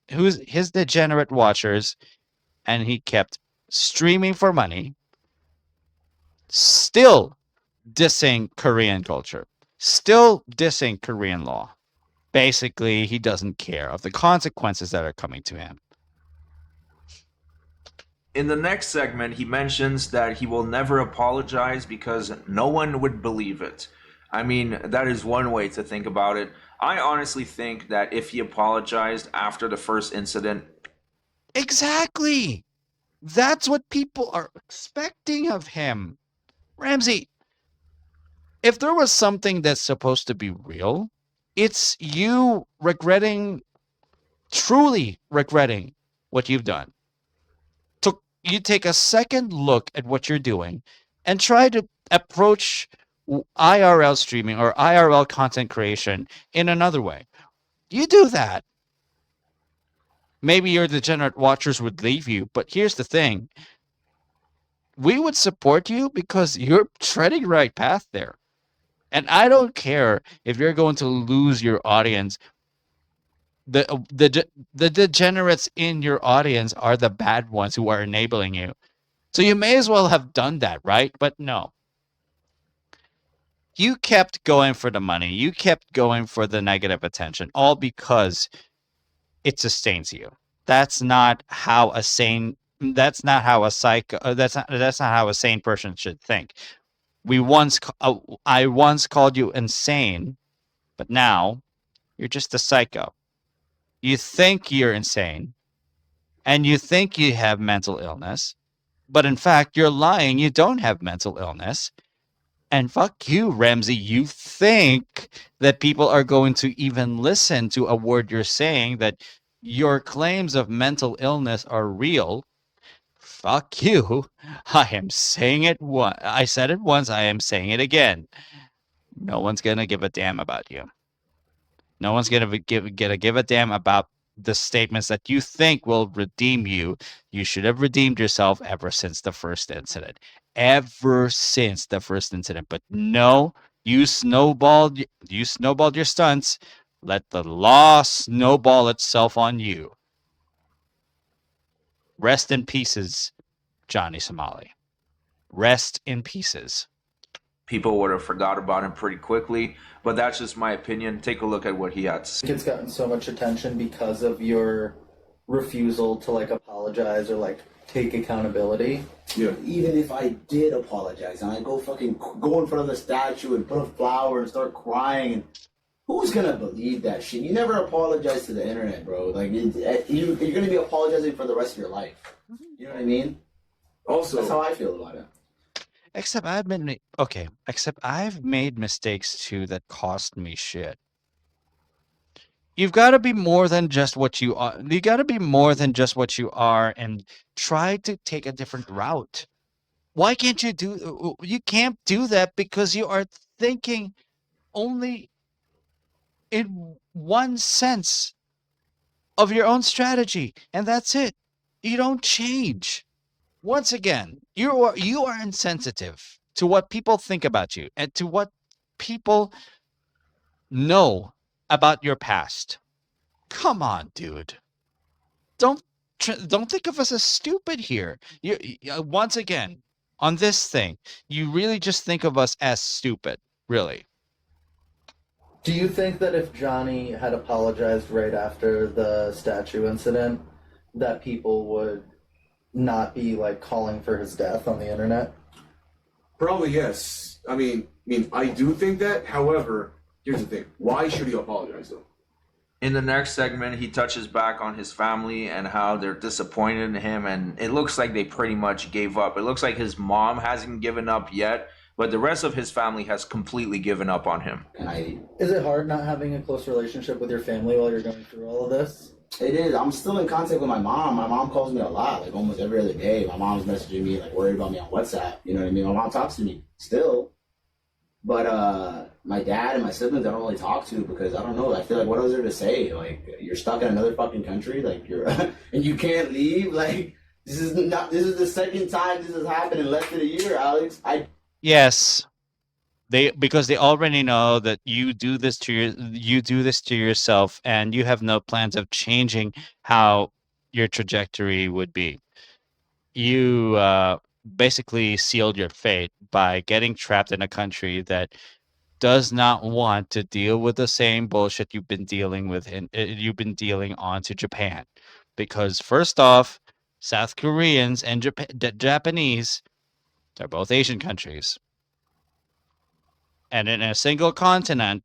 his degenerate watchers, and he kept streaming for money, still dissing Korean culture, still dissing Korean law. Basically, he doesn't care of the consequences that are coming to him. in the next segment, he mentions that he will never apologize because no one would believe it. I mean, that is one way to think about it. I honestly think that if he apologized after the first incident, Exactly. That's what people are expecting of him. Ramsey, if there was something that's supposed to be real, it's you truly regretting what you've done. You take a second look at what you're doing and try to approach IRL streaming or IRL content creation in another way. You do that. Maybe your degenerate watchers would leave you, but here's the thing. We would support you because you're treading the right path there. And I don't care if you're going to lose your audience. The degenerates in your audience are the bad ones who are enabling you. So you may as well have done that, right? But no. You kept going for the money. You kept going for the negative attention, all because it sustains you. That's not how a sane. That's not how a psycho. That's not how a sane person should think. I once called you insane, but now you're just a psycho. You think you're insane, and you think you have mental illness, but in fact you're lying. You don't have mental illness. And fuck you, Ramsey. You think that people are going to even listen to a word you're saying, that your claims of mental illness are real. Fuck you. I am saying it once. I said it once. I am saying it again. No one's going to give a damn about you. No one's going to give a damn about the statements that you think will redeem you. You should have redeemed yourself ever since the first incident. Ever since the first incident. But no, you snowballed your stunts. Let the law snowball itself on you. Rest in pieces, Johnny Somali. Rest in pieces. people would have forgot about him pretty quickly. But that's just my opinion. Take a look at what he had to say. It's gotten so much attention because of your refusal to like apologize or like take accountability. yeah, Even if I did apologize and I go in front of the statue and put a flower and start crying, and who's gonna believe that shit? You never apologize to the internet, bro. Like you're gonna be apologizing for the rest of your life. You know what I mean? also That's how I feel about it. Except I've made mistakes too that cost me shit. You've got to be more than just what you are. You got to be more than just what you are and try to take a different route. Why can't you can't do that because you are thinking only in one sense. of your own strategy, and that's it. You don't change. Once again, you are insensitive to what people think about you and to what people know about your past. Come on, dude. Don't don't think of us as stupid here. Once again, on this thing, you really just think of us as stupid, really. Do you think that if Johnny had apologized right after the statue incident, that people would not be like calling for his death on the internet? Probably yes. I do think that. However, here's the thing: why should he apologize though? In the next segment, he touches back on his family and how they're disappointed in him, and it looks like they pretty much gave up. It looks like his mom hasn't given up yet, but the rest of his family has completely given up on him. Is it hard not having a close relationship with your family while you're going through all of this? It is. I'm still in contact with my mom. My mom calls me a lot, like almost every other day. My mom's messaging me, like worried about me on WhatsApp. You know what I mean? My mom talks to me still. But my dad and my siblings I don't really talk to because I don't know. I feel like what is there to say? Like you're stuck in another fucking country, like you're and you can't leave. Like this is the second time this has happened in less than a year, Alex. Yes, because they already know that you do this to yourself, and you have no plans of changing how your trajectory would be. You basically sealed your fate by getting trapped in a country that does not want to deal with the same bullshit you've been dealing with you've been dealing on to Japan. Because first off, South Koreans and Japanese, they're both Asian countries. And in a single continent,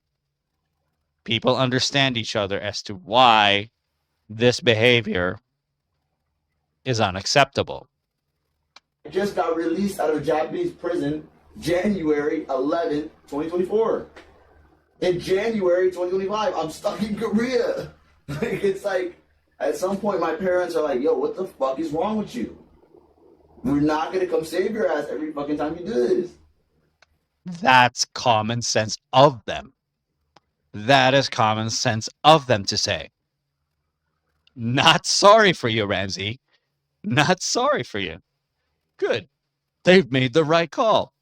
people understand each other as to why this behavior is unacceptable. I just got released out of Japanese prison January 11th, 2024. In January 2025, I'm stuck in Korea. It's like, at some point, my parents are like, yo, what the fuck is wrong with you? We're not going to come save your ass every fucking time you do this. That's common sense of them. That is common sense of them to say. Not sorry for you, Ramsey. Not sorry for you. Good. They've made the right call.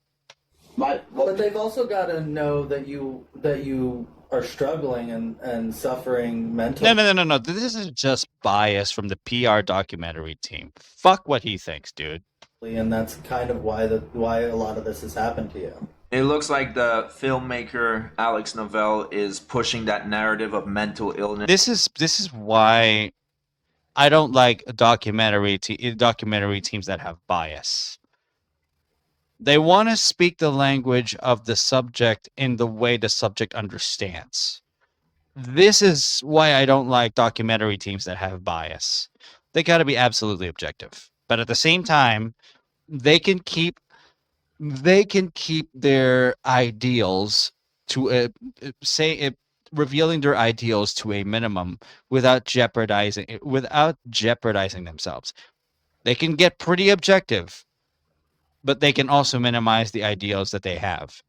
But they've also got to know that you are struggling and suffering mentally. No. This is just bias from the PR documentary team. Fuck what he thinks, dude. And that's kind of why a lot of this has happened to you. It looks like the filmmaker Alex Novell is pushing that narrative of mental illness. This is why I don't like documentary teams that have bias. They want to speak the language of the subject in the way the subject understands. This is why I don't like documentary teams that have bias. They got to be absolutely objective. But at the same time, they can keep their ideals to revealing their ideals to a minimum without jeopardizing themselves. They can get pretty objective, but they can also minimize the ideals that they have.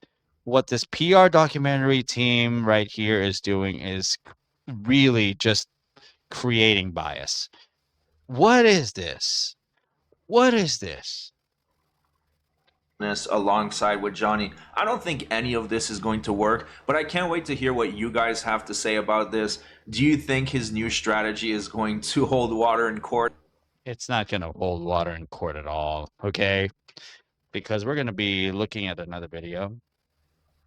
What this PR documentary team right here is doing is really just creating bias. What is this? What is this? Alongside with Johnny. I don't think any of this is going to work, but I can't wait to hear what you guys have to say about this. Do you think his new strategy is going to hold water in court? It's not going to hold water in court at all, okay? Because we're going to be looking at another video.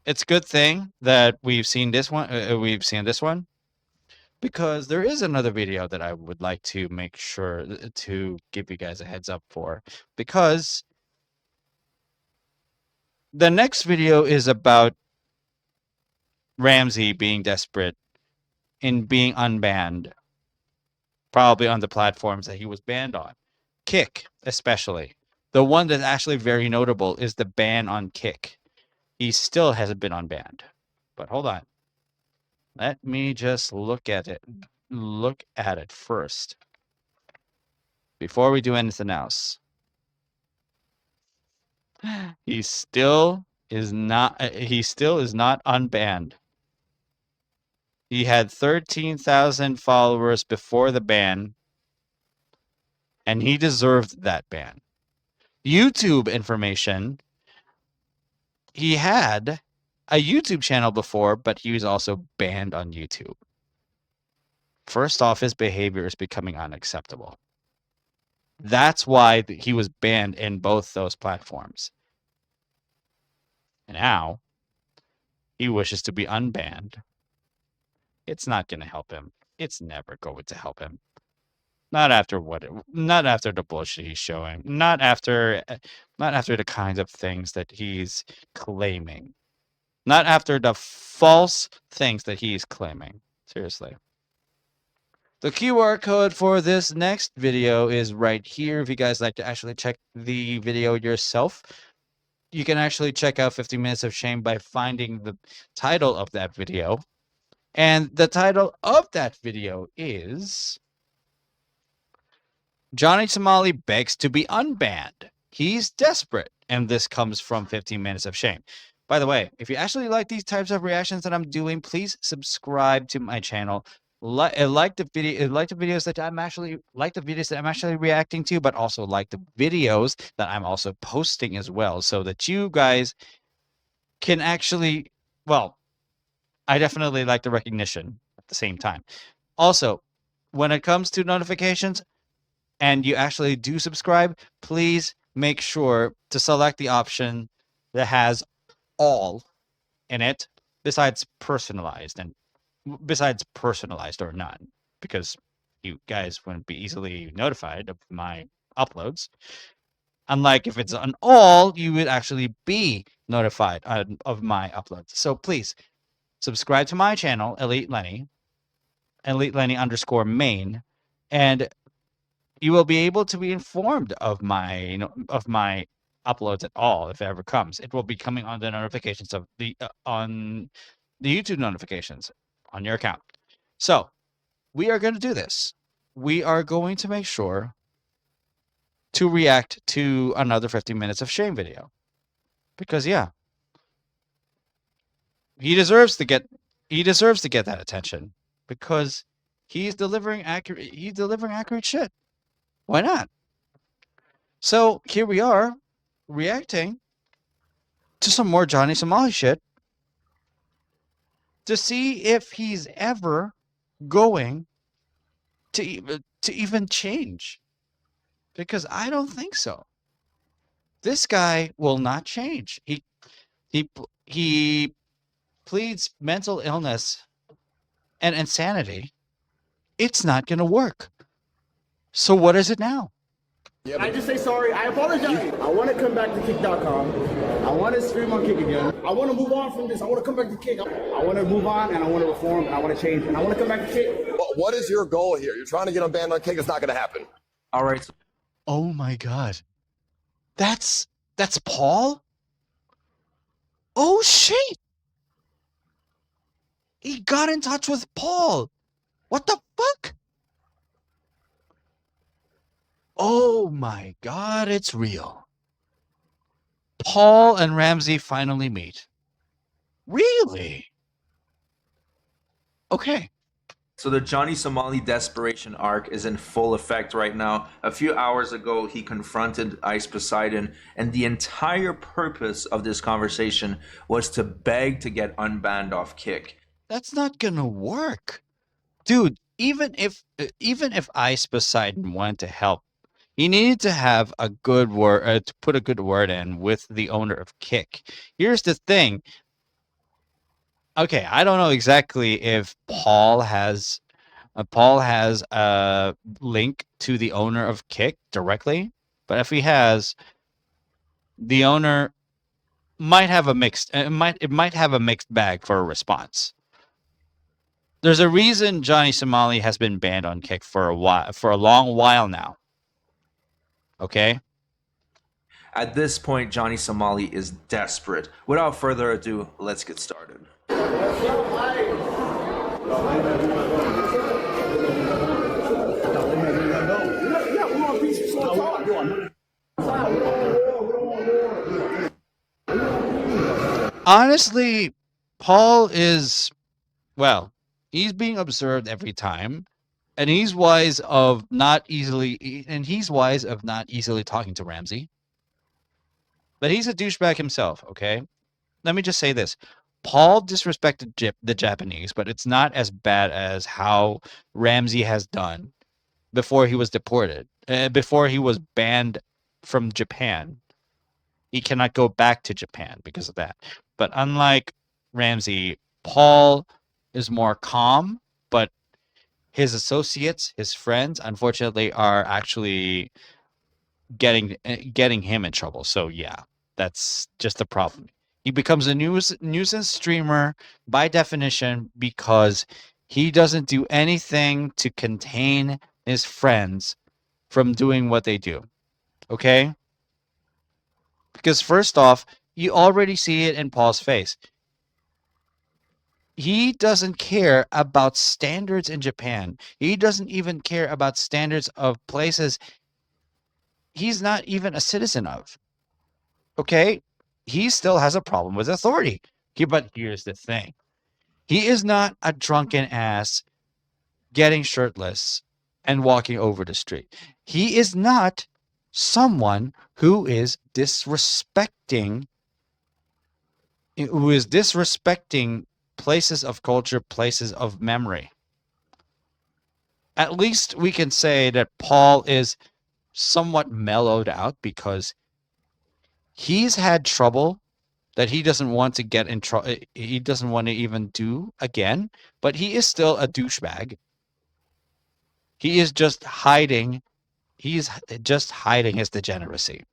It's a good thing that we've seen this one. Because there is another video that I would like to make sure to give you guys a heads up for. Because the next video is about Ramsey being desperate in being unbanned, probably on the platforms that he was banned on. Kick, especially. The one that's actually very notable is the ban on Kick. He still hasn't been unbanned. But hold on. Let me just look at it. Look at it first. Before we do anything else. He still is not unbanned. He had 13,000 followers before the ban, and he deserved that ban. YouTube information. He had a YouTube channel before, but he was also banned on YouTube. First off, his behavior is becoming unacceptable. That's why he was banned in both those platforms. And now he wishes to be unbanned. It's not going to help him. It's never going to help him. Not after the bullshit he's showing. Not after the kinds of things that he's claiming. Not after the false things that he's claiming. Seriously. The QR code for this next video is right here. If you guys like to actually check the video yourself, you can actually check out 50 Minutes of Shame by finding the title of that video. And the title of that video is Johnny Somali begs to be unbanned. He's desperate. And this comes from 15 Minutes of Shame. By the way, if you actually like these types of reactions that I'm doing, please subscribe to my channel. Like the videos that I'm actually reacting to, but also like the videos that I'm also posting as well, so that you guys can actually, well, I definitely like the recognition at the same time. Also, when it comes to notifications and you actually do subscribe, please make sure to select the option that has all in it besides personalized or none, because you guys wouldn't be easily notified of my uploads. Unlike if it's on all, you would actually be notified of my uploads. So please subscribe to my channel, Elite Lenny _main, and you will be able to be informed of my uploads at all if it ever comes. It will be coming on the notifications of the on the YouTube notifications on your account. So we are going to do this. We are going to make sure to react to another 50 Minutes of Shame video, because yeah, he deserves to get that attention, because he's delivering accurate shit. Why not? So here we are reacting to some more Johnny Somali shit to see if he's ever going to even change, because I don't think so. This guy will not change. He pleads mental illness and insanity. It's not going to work. So what is it now? Can I just say sorry? I apologize. I want to come back to kick.com. I want to stream on Kick again. I want to move on from this. I want to come back to Kick. I want to move on, and I want to reform, and I want to change, and I want to come back to Kick. What is your goal here? You're trying to get unbanned on Kick. It's not going to happen. All right. Oh my God. That's Paul? Oh shit. He got in touch with Paul. What the fuck? Oh my God, it's real. Paul and Ramsey finally meet. Really? Okay. So the Johnny Somali desperation arc is in full effect right now. A few hours ago, he confronted Ice Poseidon, and the entire purpose of this conversation was to beg to get unbanned off Kick. That's not gonna work. Dude, even if Ice Poseidon wanted to help, he needed to have a good word, to put a good word in with the owner of Kick. Here's the thing. Okay, I don't know exactly if Paul has a link to the owner of Kick directly, but if he has, the owner might have a mixed bag for a response. There's a reason Johnny Somali has been banned on Kick for a long while now. Okay? At this point, Johnny Somali is desperate. Without further ado, let's get started. Honestly, Paul is, well, He's being observed every time, and he's wise of not easily talking to Ramsey. But he's a douchebag himself, okay? Let me just say this. Paul disrespected the Japanese, but it's not as bad as how Ramsey has done before he was deported, before he was banned from Japan. He cannot go back to Japan because of that. But unlike Ramsey, Paul is more calm, but his associates, his friends, unfortunately, are actually getting him in trouble. So yeah, that's just the problem. He becomes a nuisance streamer by definition because he doesn't do anything to contain his friends from doing what they do. Okay? Because first off, you already see it in Paul's face. He doesn't care about standards in Japan. He doesn't even care about standards of places he's not even a citizen of. Okay? He still has a problem with authority. But here's the thing. He is not a drunken ass getting shirtless and walking over the street. He is not someone who is disrespecting places of culture, places of memory. At least we can say that Paul is somewhat mellowed out because he's had trouble that he doesn't want to get in trouble. He doesn't want to even do again, but he is still a douchebag. He is just hiding. He's just hiding his degeneracy.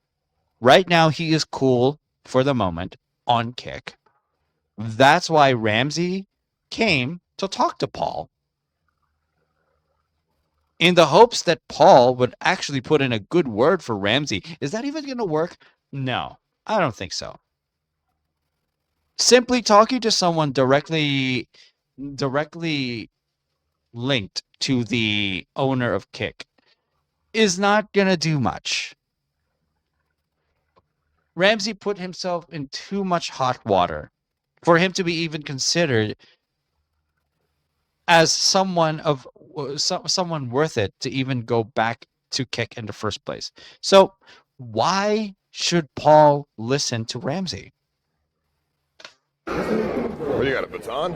Right now, he is cool for the moment on Kick. That's why Ramsey came to talk to Paul, in the hopes that Paul would actually put in a good word for Ramsey. Is that even going to work? No, I don't think so. Simply talking to someone directly linked to the owner of Kick is not going to do much. Ramsey put himself in too much hot water for him to be even considered as someone worth it to even go back to Kick in the first place. So why should Paul listen to Ramsey? What, you got a baton?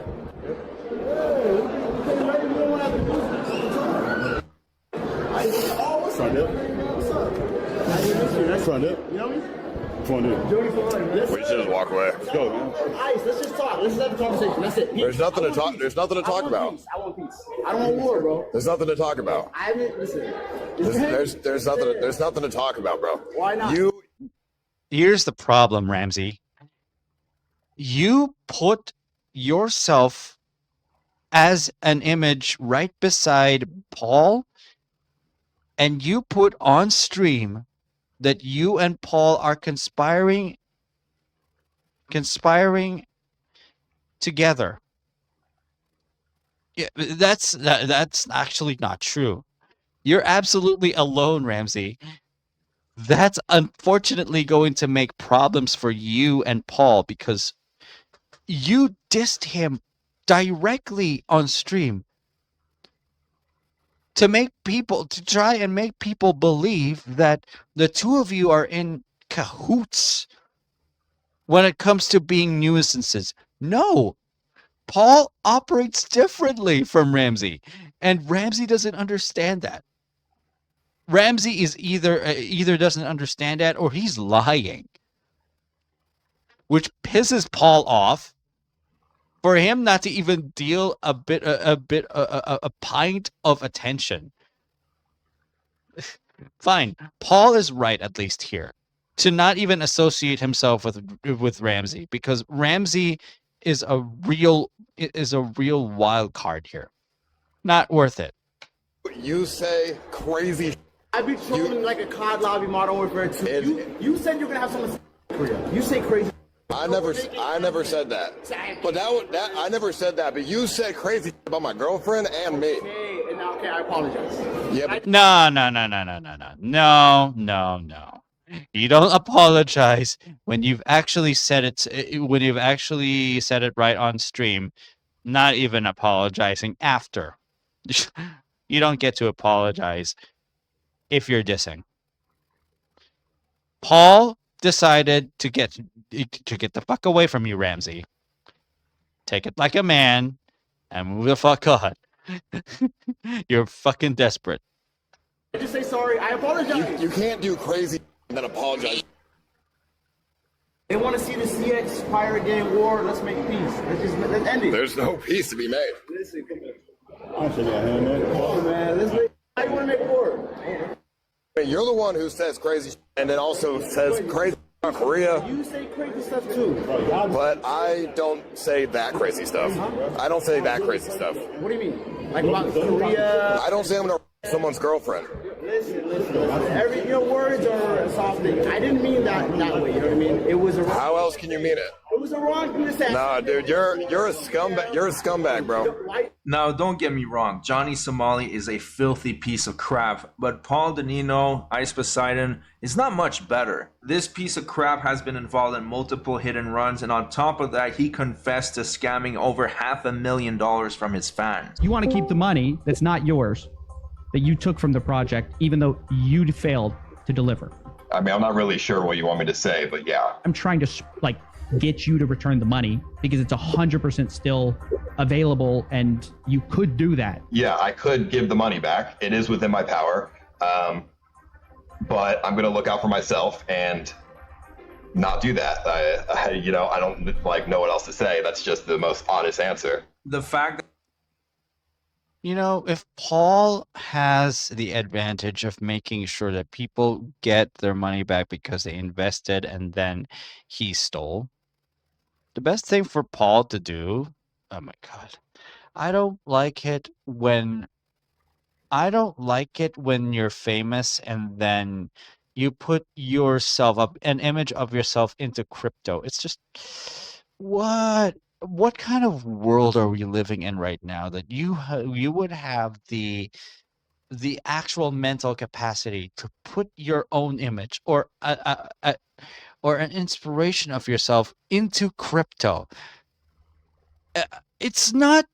What's up, dude? What's up? What's up, dude? You know me? What's on, dude? Jody for life. We should just walk away. Let's go, man. Ice, let's just talk. Let's have a conversation. That's it. There's nothing to talk. There's nothing to talk about. Peace. I want peace. I don't want war, bro. There's nothing to talk about. I haven't. Listen. There's nothing. There's nothing to talk about, bro. Why not? Here's the problem, Ramsey. You put yourself as an image right beside Paul, and you put on stream that you and Paul are conspiring together. Yeah, that's actually not true. You're absolutely alone, Ramsey. That's unfortunately going to make problems for you and Paul because you dissed him directly on stream to try and make people believe that the two of you are in cahoots when it comes to being nuisances. No, Paul operates differently from Ramsey, and Ramsey doesn't understand that. Ramsey is either doesn't understand that or he's lying, which pisses Paul off. For him not to even deal a pint of attention. Fine, Paul is right at least here to not even associate himself with Ramsey because Ramsey is a real wild card here. Not worth it. You say crazy. I've been trolling like a COD lobby model warfare 2. You said you're gonna have someone Korea. You say crazy. I never said that. But I never said that. But you said crazy about my girlfriend and me. Okay, I apologize. Yeah, but No. You don't apologize when you've actually said it. When you've actually said it right on stream. not even apologizing after. You don't get to apologize if you're dissing. Paul decided to get the fuck away from you, Ramsey. Take it like a man and move the fuck on. You're fucking desperate. Just say sorry. I apologize. You can't do crazy and then apologize. They want to see the CX pirate gang war. Let's make peace. Let's end it. There's no peace to be made. Listen, come here. I'll show you a hand, man. Come on, man. Let's make. How you want to make war? You're the one who says crazy and then also says crazy about Korea. You say crazy stuff too. But I don't say that crazy stuff. I don't say that crazy stuff. What do you mean? Like about Korea? I don't say I'm gonna someone's girlfriend. Listen. Every your words are softening. I didn't mean that way. You know what I mean? It was a. How else can you mean it? It was a wrong thing to say. Nah, dude, you're a scumbag. You're a scumbag, bro. Now, don't get me wrong. Johnny Somali is a filthy piece of crap, but Paul Danino, Ice Poseidon, is not much better. This piece of crap has been involved in multiple hit and runs, and on top of that, he confessed to scamming over $500,000 from his fans. You want to keep the money that's not yours, that you took from the project, even though you failed to deliver. I mean, I'm not really sure what you want me to say, but yeah. I'm trying to get you to return the money because it's 100% still available and you could do that. Yeah, I could give the money back. It is within my power. But I'm going to look out for myself and not do that. I don't know what else to say. That's just the most honest answer. The fact that If Paul has the advantage of making sure that people get their money back because they invested and then he stole, the best thing for Paul to do, oh my God, I don't like it when you're famous and then you put yourself up, an image of yourself into crypto. It's just, what kind of world are we living in right now that you would have the actual mental capacity to put your own image or an inspiration of yourself into crypto? It's not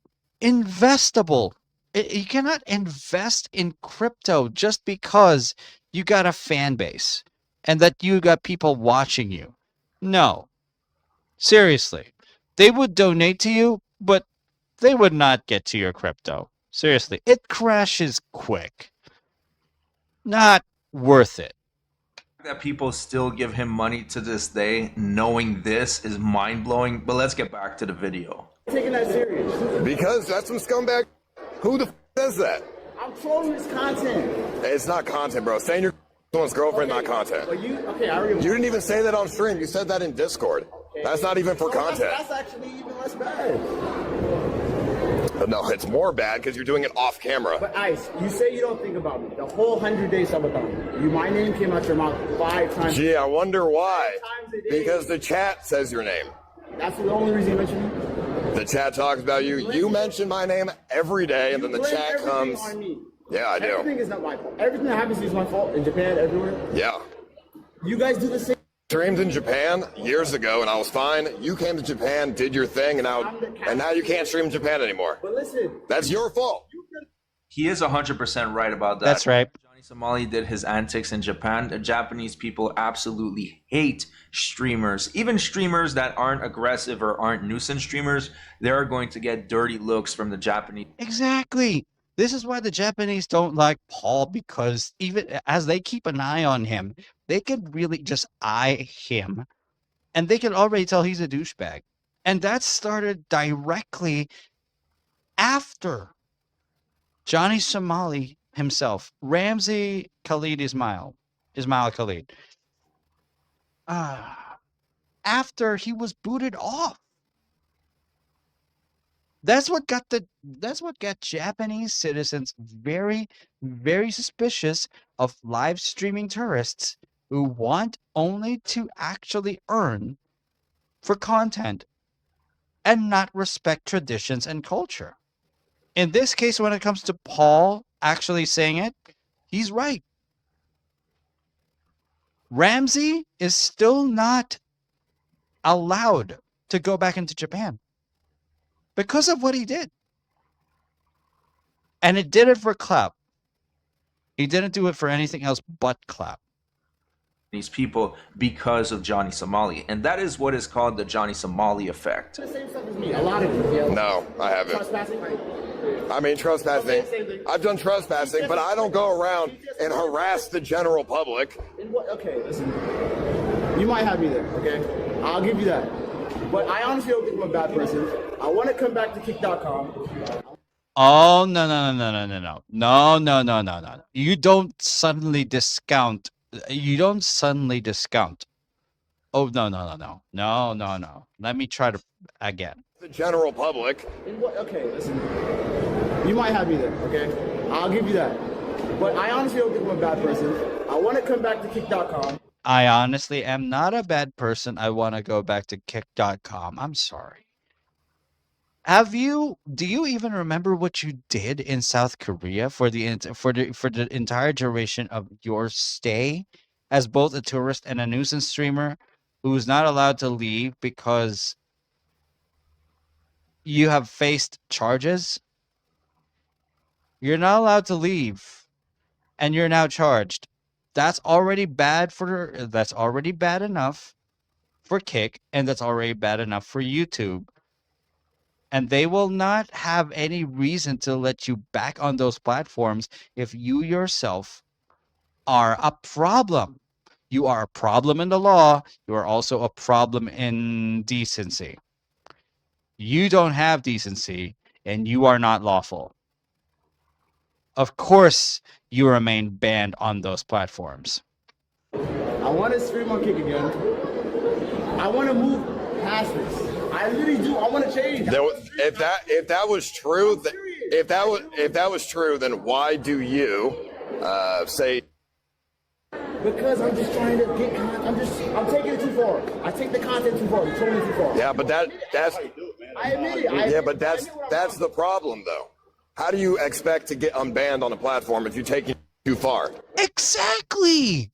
investable. You cannot invest in crypto just because you got a fan base and that you got people watching you. No. Seriously. They would donate to you, but they would not get to your crypto. Seriously. It crashes quick. Not worth it. that people still give him money to this day, knowing this, is mind-blowing. But let's get back to the video. Taking that serious. Because that's some scumbag. Who the says that? I'm trolling his content. It's not content, bro. Saying you're someone's girlfriend, not content. But I already. You didn't even say that on stream. You said that in Discord. Okay. That's not even for content. That's actually even less bad. No, it's more bad because you're doing it off camera. But Ice, you say you don't think about me. The whole 100-day subathon. My name came out your mouth 5 times. Gee, I wonder why. Because the chat says your name. That's the only reason you mention me? The chat talks about you. You mention my name every day, and then the chat comes. On me. Yeah, I do. Everything is not my fault. Everything that happens is my fault in Japan, everywhere. Yeah. You guys do the same. Streamed in Japan years ago, and I was fine. You came to Japan, did your thing, and now you can't stream in Japan anymore. But listen, that's your fault. He is 100% right about that. That's right. Johnny Somali did his antics in Japan. The Japanese people absolutely hate streamers. Even streamers that aren't aggressive or aren't nuisance streamers, they're going to get dirty looks from the Japanese. Exactly. This is why the Japanese don't like Paul, because even as they keep an eye on him, they could really just eye him and they can already tell he's a douchebag. And that started directly after Johnny Somali himself, Ramsey Khalid Ismail Khalid, after he was booted off. That's what got Japanese citizens very, very suspicious of live streaming tourists who want only to actually earn for content and not respect traditions and culture. In this case, when it comes to Paul actually saying it, he's right. Ramsey is still not allowed to go back into Japan. because of what he did. And it did it for clout. He didn't do it for anything else but clout. These people because of Johnny Somali, and that is what is called the Johnny Somali effect. The same stuff as me. A lot of you. No, I haven't. Trespassing. I mean, trespassing. I've done trespassing, but I don't go around and harass the general public. Okay, listen. You might have me there, okay? I'll give you that. But I honestly don't think I'm a bad person. I want to come back to kick.com. Oh, no. You don't suddenly discount. Oh, no. Let me try to again. The general public. Okay, listen. You might have me there, okay? I'll give you that. But I honestly don't think I'm a bad person. I want to come back to kick.com. I honestly am not a bad person. I want to go back to kick.com. I'm sorry. Do you even remember what you did in South Korea for the entire duration of your stay as both a tourist and a nuisance streamer who's not allowed to leave because you have faced charges? You're not allowed to leave and you're now charged. That's already bad enough for Kick, and that's already bad enough for YouTube. And they will not have any reason to let you back on those platforms if you yourself are a problem. You are a problem in the law. You are also a problem in decency. You don't have decency, and you are not lawful. Of course, you remain banned on those platforms. I want to stream on Kick again. I want to move past this. I really do. I want to change. If that was true, if that was true, then why do you say? Because I'm just trying to get content. I'm taking it too far. I take the content too far. You're totally too far. Yeah, but that's. I admit it. Yeah, but that's the problem, though. How do you expect to get unbanned on a platform if you take it too far? Exactly.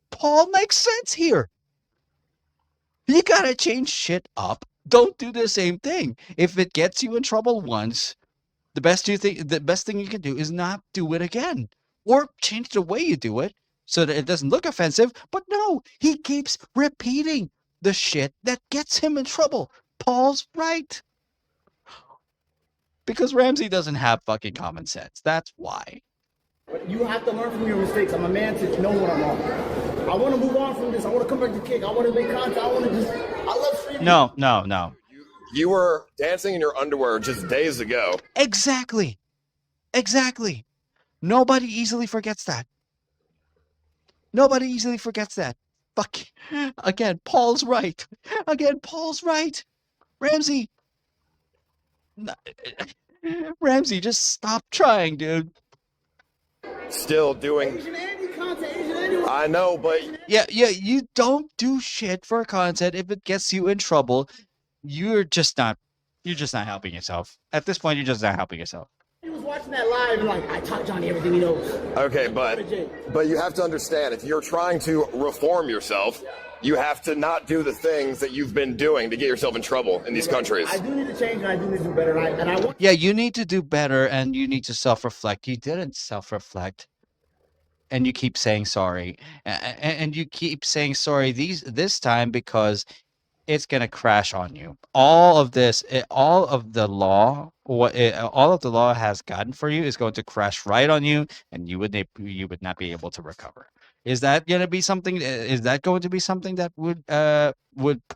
Paul makes sense here. You gotta change shit up. Don't do the same thing. If it gets you in trouble once, the best thing you can do is not do it again, or change the way you do it so that it doesn't look offensive. But no, he keeps repeating the shit that gets him in trouble. Paul's right. Because Ramsey doesn't have fucking common sense. That's why. But you have to learn from your mistakes. I'm a man to know when I'm wrong. I want to move on from this. I want to come back to Kick. I want to make content. I love streaming. No. You were dancing in your underwear just days ago. Exactly. Nobody easily forgets that. Fuck. Again, Paul's right. Ramsey. Ramsey, just stop trying, dude. Still doing. I know, but Yeah, you don't do shit for content if it gets you in trouble. You're just not helping yourself. At this point, you're just not helping yourself. He was watching that live and I taught Johnny everything he knows. Okay, but you have to understand, if you're trying to reform yourself, you have to not do the things that you've been doing to get yourself in trouble in these countries. I do need to change and I do need to do better. And I want. Yeah, you need to do better and you need to self-reflect. You didn't self-reflect. And you keep saying sorry. And you keep saying sorry this time because it's going to crash on you. All of the law has gotten for you is going to crash right on you, and you would not be able to recover. Is that going to be something? Is that going to be something that would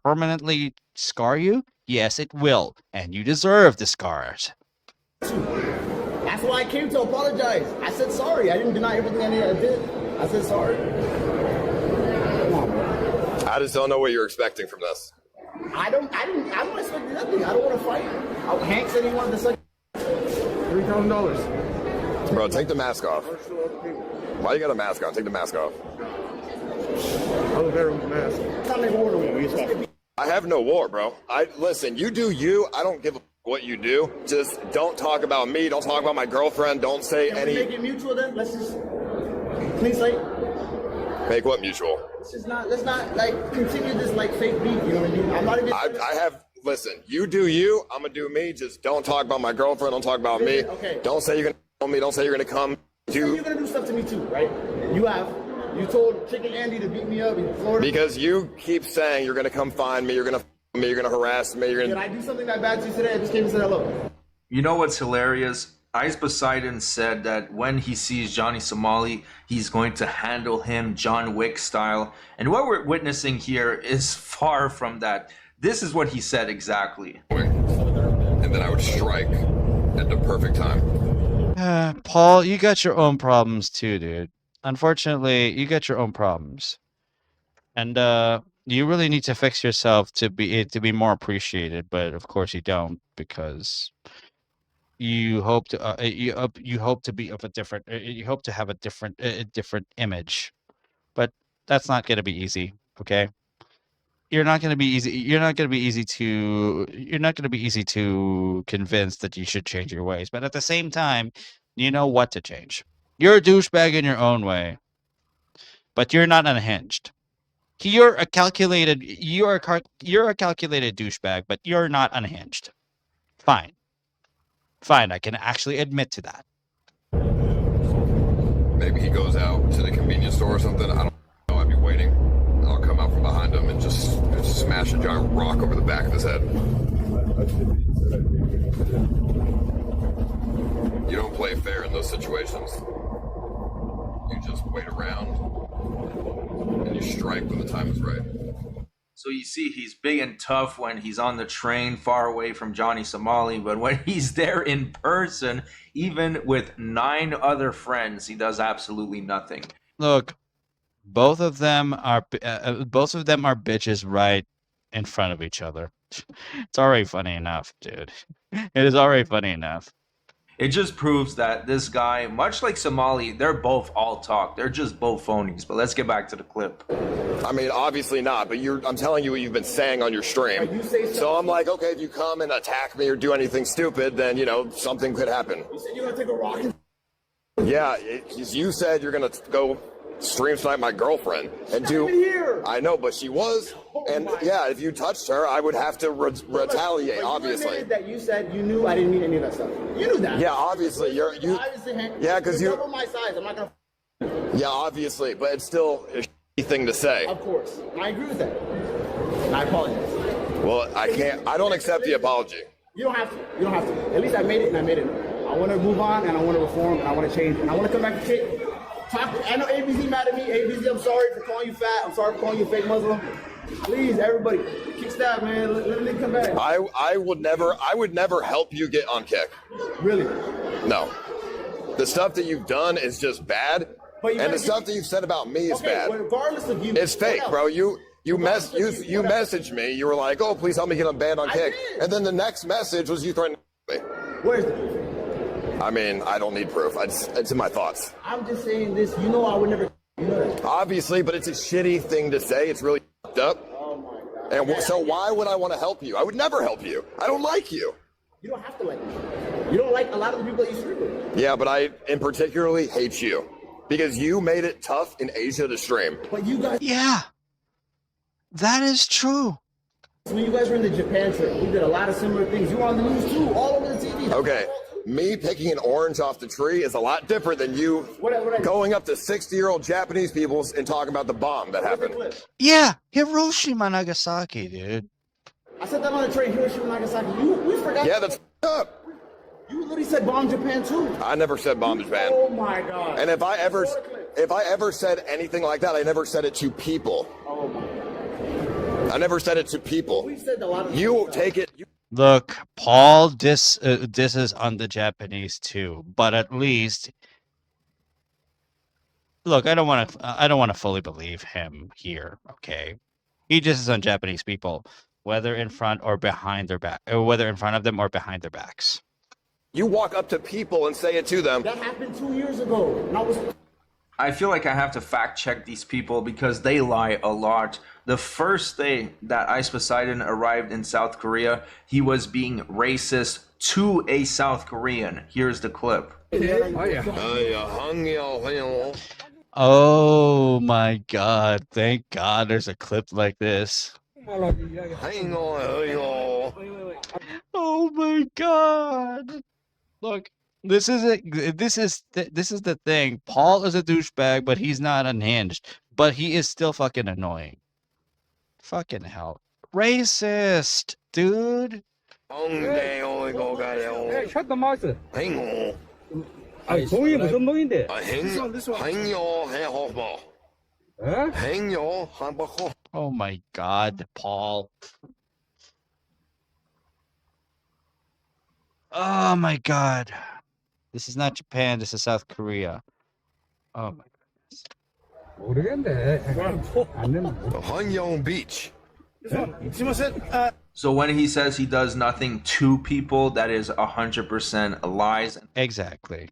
permanently scar you? Yes, it will, and you deserve the scars. That's why I came to apologize. I said sorry. I didn't deny everything I did. I said sorry. Come on, bro. I just don't know what you're expecting from this. I don't expect nothing. I don't want to fight. Hank said he wanted to suck $3,000. Bro, take the mask off. Why you got a mask on? Take the mask off. I was there with the mask. It's not like war with me. I have no war, bro. Listen, you do you. I don't give a what you do. Just don't talk about me. Don't talk about my girlfriend. Don't say Can any. we make it mutual then? Let's just clean slate. Make what mutual? Let's not like continue this like fake beef. You know what I mean? I'm not even. I have listen, you do you, I'm gonna do me. Just don't talk about my girlfriend. Don't talk about me. Okay. Don't say you're gonna call me. Don't say you're gonna come. You're gonna do stuff to me too, right? You told Chicken Andy to beat me up in Florida. Because you keep saying you're gonna come find me. You're gonna me. You're gonna harass me. You're Did gonna. I do something that bad to you today? I just came and said hello. You know what's hilarious? Ice Poseidon said that when he sees Johnny Somali, he's going to handle him John Wick style. And what we're witnessing here is far from that. This is what he said exactly. And then I would strike at the perfect time. Paul, you got your own problems too, dude. Unfortunately, you got your own problems. And you really need to fix yourself to be more appreciated, but of course you don't, because you hope to you hope to be of a different you hope to have a different image, but that's not going to be easy. Okay, you're not going to be easy. You're not going to be easy to. You're not going to be easy to convince that you should change your ways. But at the same time, you know what to change. You're a douchebag in your own way, but you're not unhinged. You're a calculated. You're a calculated douchebag, but you're not unhinged. Fine. Fine, I can actually admit to that. Maybe he goes out to the convenience store or something. I don't know. I'd be waiting. I'll come out from behind him and just smash a giant rock over the back of his head. You don't play fair in those situations. You just wait around and you strike when the time is right. So you see, he's big and tough when he's on the train far away from Johnny Somali, but when he's there in person, even with 9 other friends, he does absolutely nothing. Look, both of them are bitches right in front of each other. It's already funny enough, dude. It is already funny enough. It just proves that this guy, much like Somali, they're both all talk. They're just both phonies. But let's get back to the clip. I mean, obviously not, but I'm telling you what you've been saying on your stream. So I'm like, okay, if you come and attack me or do anything stupid, then, something could happen. You said you're gonna take a rock. Yeah, you said you're going to go stream snipe my girlfriend and do. Here. I know, but she was. And yeah, if you touched her, I would have to retaliate, But obviously. You that you said you knew I didn't mean any of that stuff. You knew that. Yeah, obviously. You. Obviously, Hank, Yeah, because you're you. double my size. I'm not gonna. Yeah, obviously, but it's still a shitty thing to say. Of course, I agree with that. And I apologize. Well, I can't. I don't accept the apology. You don't have to. You don't have to. At least I made it, and I made it. I want to move on, and I want to reform, and I want to change, and I want to come back to kick. I know ABZ mad at me. ABZ, I'm sorry for calling you fat. I'm sorry for calling you a fake Muslim. Please, everybody, kick stab, man. Let me come back. I would never help you get on kick. Really? No. The stuff that you've done is just bad, and the stuff that you've said about me is bad. Well, regardless of you, it's fake, bro. You messaged me. You were like, "Oh, please help me get unbanned on kick," and then the next message was you threatening me. Where's the proof? I mean, I don't need proof. It's in my thoughts. I'm just saying this. You know, I would never. You know that. Obviously, but it's a shitty thing to say. It's really fucked up. Oh my God. And so why would I want to help you? I would never help you. I don't like you. You don't have to like me. You don't like a lot of the people that you stream with. Yeah, but I, in particularly, hate you. Because you made it tough in Asia to stream. But you guys... Yeah. That is true. When you guys were in the Japan trip, we did a lot of similar things. You were on the news too, all over the TV. Okay. Me picking an orange off the tree is a lot different than you going up to 60-year-old Japanese people and talking about the bomb that happened. Yeah, Hiroshima, Nagasaki, dude. I said that on the train, Hiroshima, Nagasaki. We forgot. Yeah, that's up. You literally said bomb Japan too. I never said bomb Japan. Oh my God. And if I ever said anything like that, I never said it to people. Oh my God. I never said it to people. We've said a lot of you take it. Look, Paul disses on the Japanese too, but at least, look, I don't want to fully believe him here. Okay, he disses on Japanese people, whether in front or behind their back, or whether in front of them or behind their backs. You walk up to people and say it to them. That happened 2 years ago. I feel like I have to fact check these people because they lie a lot. The first day that Ice Poseidon arrived in South Korea, he was being racist to a South Korean. Here's the clip. Oh my God. Thank God there's a clip like this. Hang on. Oh my god! Look, this is the thing. Paul is a douchebag, but he's not unhinged. But he is still fucking annoying. Fucking hell, racist, dude. Hey, shut the mouth. hang on. 종이 무슨 종인데? Hang on. Hang on. Oh my god, Paul. Oh my god. This is not Japan, this is South Korea. Oh my goodness. 모르겠네. 안 된다. Hanyong Beach. So when he says he does nothing to people, that is 100% lies. Exactly.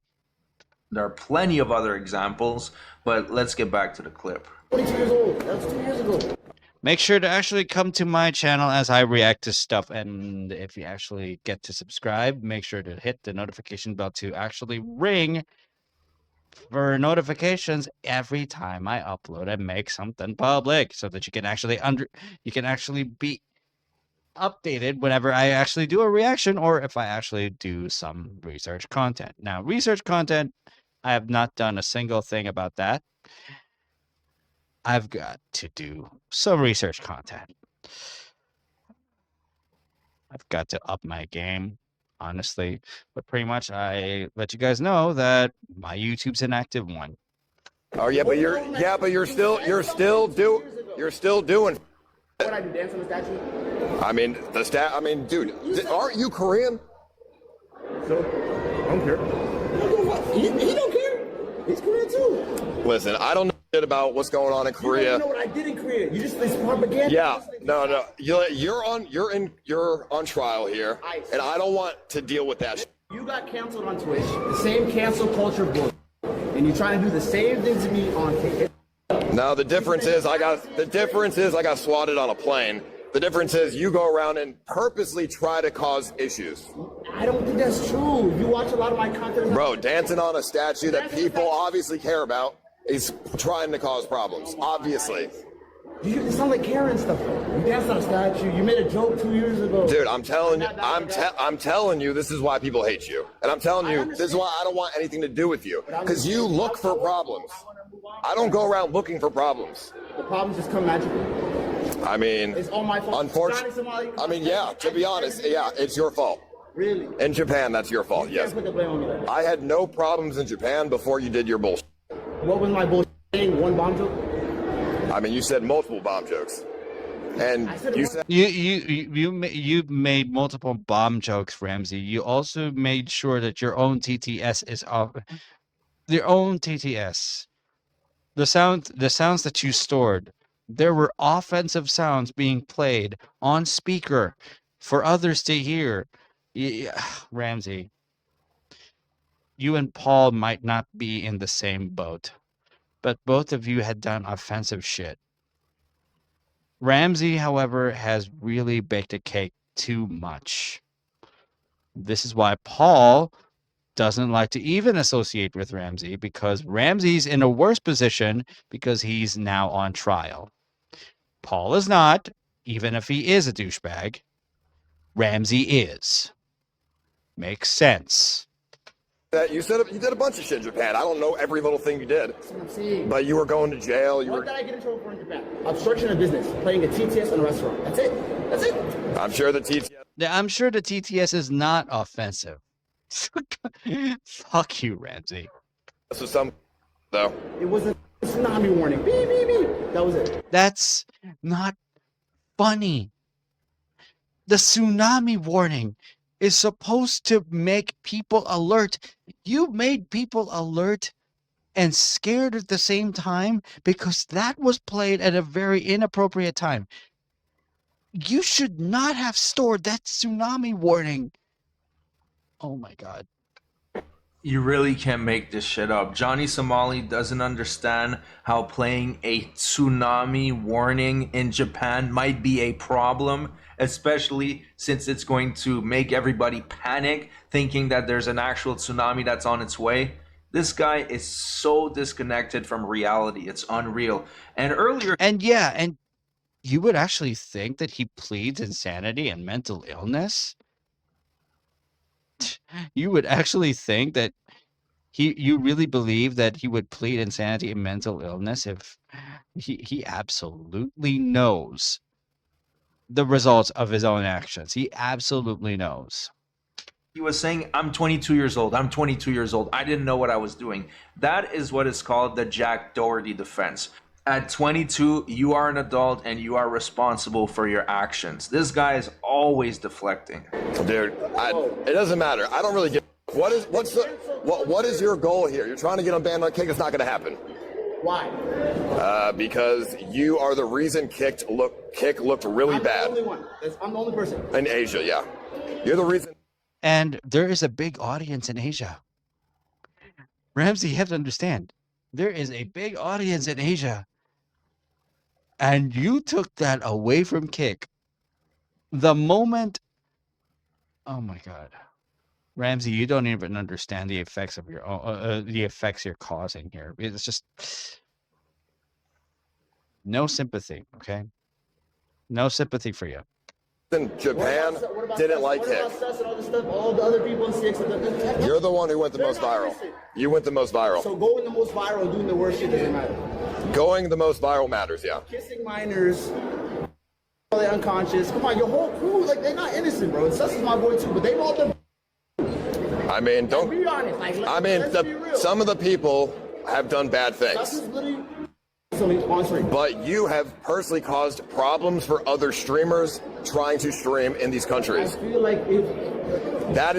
There are plenty of other examples, but let's get back to the clip. 22 years old. That's 2 years ago. Make sure to actually come to my channel as I react to stuff. And if you actually get to subscribe, make sure to hit the notification bell to actually ring for notifications every time I upload and make something public, so that you can actually be updated whenever I actually do a reaction or if I actually do some research content. Now, research content, I have not done a single thing about that. I've got to do some research content. I've got to up my game, honestly. But pretty much I let you guys know that my YouTube's an active one. Oh yeah, but you're still doing. What I do, dance on the statue? I mean, dude, aren't you Korean? So, I don't care. He don't care. He's Korean too. Listen, I don't know shit about what's going on in Korea. You know what I did in Korea. You just this propaganda. Yeah, no. You're on trial here, and I don't want to deal with that. You got canceled on Twitch. The same cancel culture book, and you're trying to do the same thing to me on TikTok. No, the difference is I got swatted on a plane. The difference is you go around and purposely try to cause issues. I don't think that's true. You watch a lot of my content. Bro, dancing on a statue that people obviously care about is trying to cause problems. Obviously. You sound like Karen stuff though. You danced on a statue. You made a joke 2 years ago. Dude, I'm telling you, this is why people hate you. And I'm telling you, this is why I don't want anything to do with you. Because you look for problems. I don't go around looking for problems. The problems just come magically. I mean, It's all my fault. unfortunately, I mean, yeah, to be honest, yeah, it's your fault. Really? In Japan, that's your fault, You yes. can't put the blame on me like that. I had no problems in Japan before you did your bullshit. What was my bullshit saying? One bomb joke? I mean, you said multiple bomb jokes. And you said You made multiple bomb jokes, Ramsey. You also made sure that your own TTS is off. Your own TTS. The sounds that you stored. There were offensive sounds being played on speaker for others to hear. Yeah, Ramsey, you and Paul might not be in the same boat, but both of you had done offensive shit. Ramsey, however, has really baked a cake too much. This is why Paul doesn't like to even associate with Ramsey, because Ramsey's in a worse position because he's now on trial. Paul is not, even if he is a douchebag. Ramsey is. Makes sense. that you did a bunch of shit in Japan. I don't know every little thing you did. That's what I'm saying. But you were going to jail. What did I get in trouble for in Japan? Obstruction of business, playing a TTS in a restaurant. That's it. That's it. I'm sure the TTS. I'm sure the TTS is not offensive. Fuck you, Ramsey. This was some though. It was a tsunami warning. Beep, beep, beep. That was it. That's not funny. The tsunami warning is supposed to make people alert. You made people alert and scared at the same time because that was played at a very inappropriate time. You should not have stored that tsunami warning. Oh my God. You really can't make this shit up. Johnny Somali doesn't understand how playing a tsunami warning in Japan might be a problem, especially since it's going to make everybody panic, thinking that there's an actual tsunami that's on its way. This guy is so disconnected from reality. It's unreal. And earlier... And yeah, and You would actually think that he pleads insanity and mental illness? You would actually think that you really believe that he would plead insanity and mental illness if he absolutely knows the results of his own actions. He absolutely knows. He was saying, I'm 22 years old. I'm 22 years old. I didn't know what I was doing. That is what is called the Jack Doherty defense. At 22, you are an adult and you are responsible for your actions. This guy is always deflecting. Dude, it doesn't matter. I don't really get. What is your goal here? You're trying to get unbanned on Kick. It's not going to happen. Why? Because you are the reason Kick looked really bad. I'm the only one. I'm the only person. In Asia, yeah. You're the reason. And there is a big audience in Asia. Ramsey, you have to understand, there is a big audience in Asia. And you took that away from Kick. The moment, oh my God. Ramsey, you don't even understand the effects of your own, the effects you're causing here. It's just no sympathy, okay? No sympathy for you. Japan didn't like Kick. All the other people in CX. You're the one who went the most viral. You went the most viral. So going the most viral and doing the worst shit doesn't matter. Going the most viral matters, yeah. Kissing minors, they're unconscious. Come on, your whole crew, like, they're not innocent, bro. And Sus is my boy too, but they've all done. I mean, don't. Be honest. Like, let's be real. Some of the people have done bad things. Sus is literally sponsoring. But you have personally caused problems for other streamers trying to stream in these countries. I feel like if that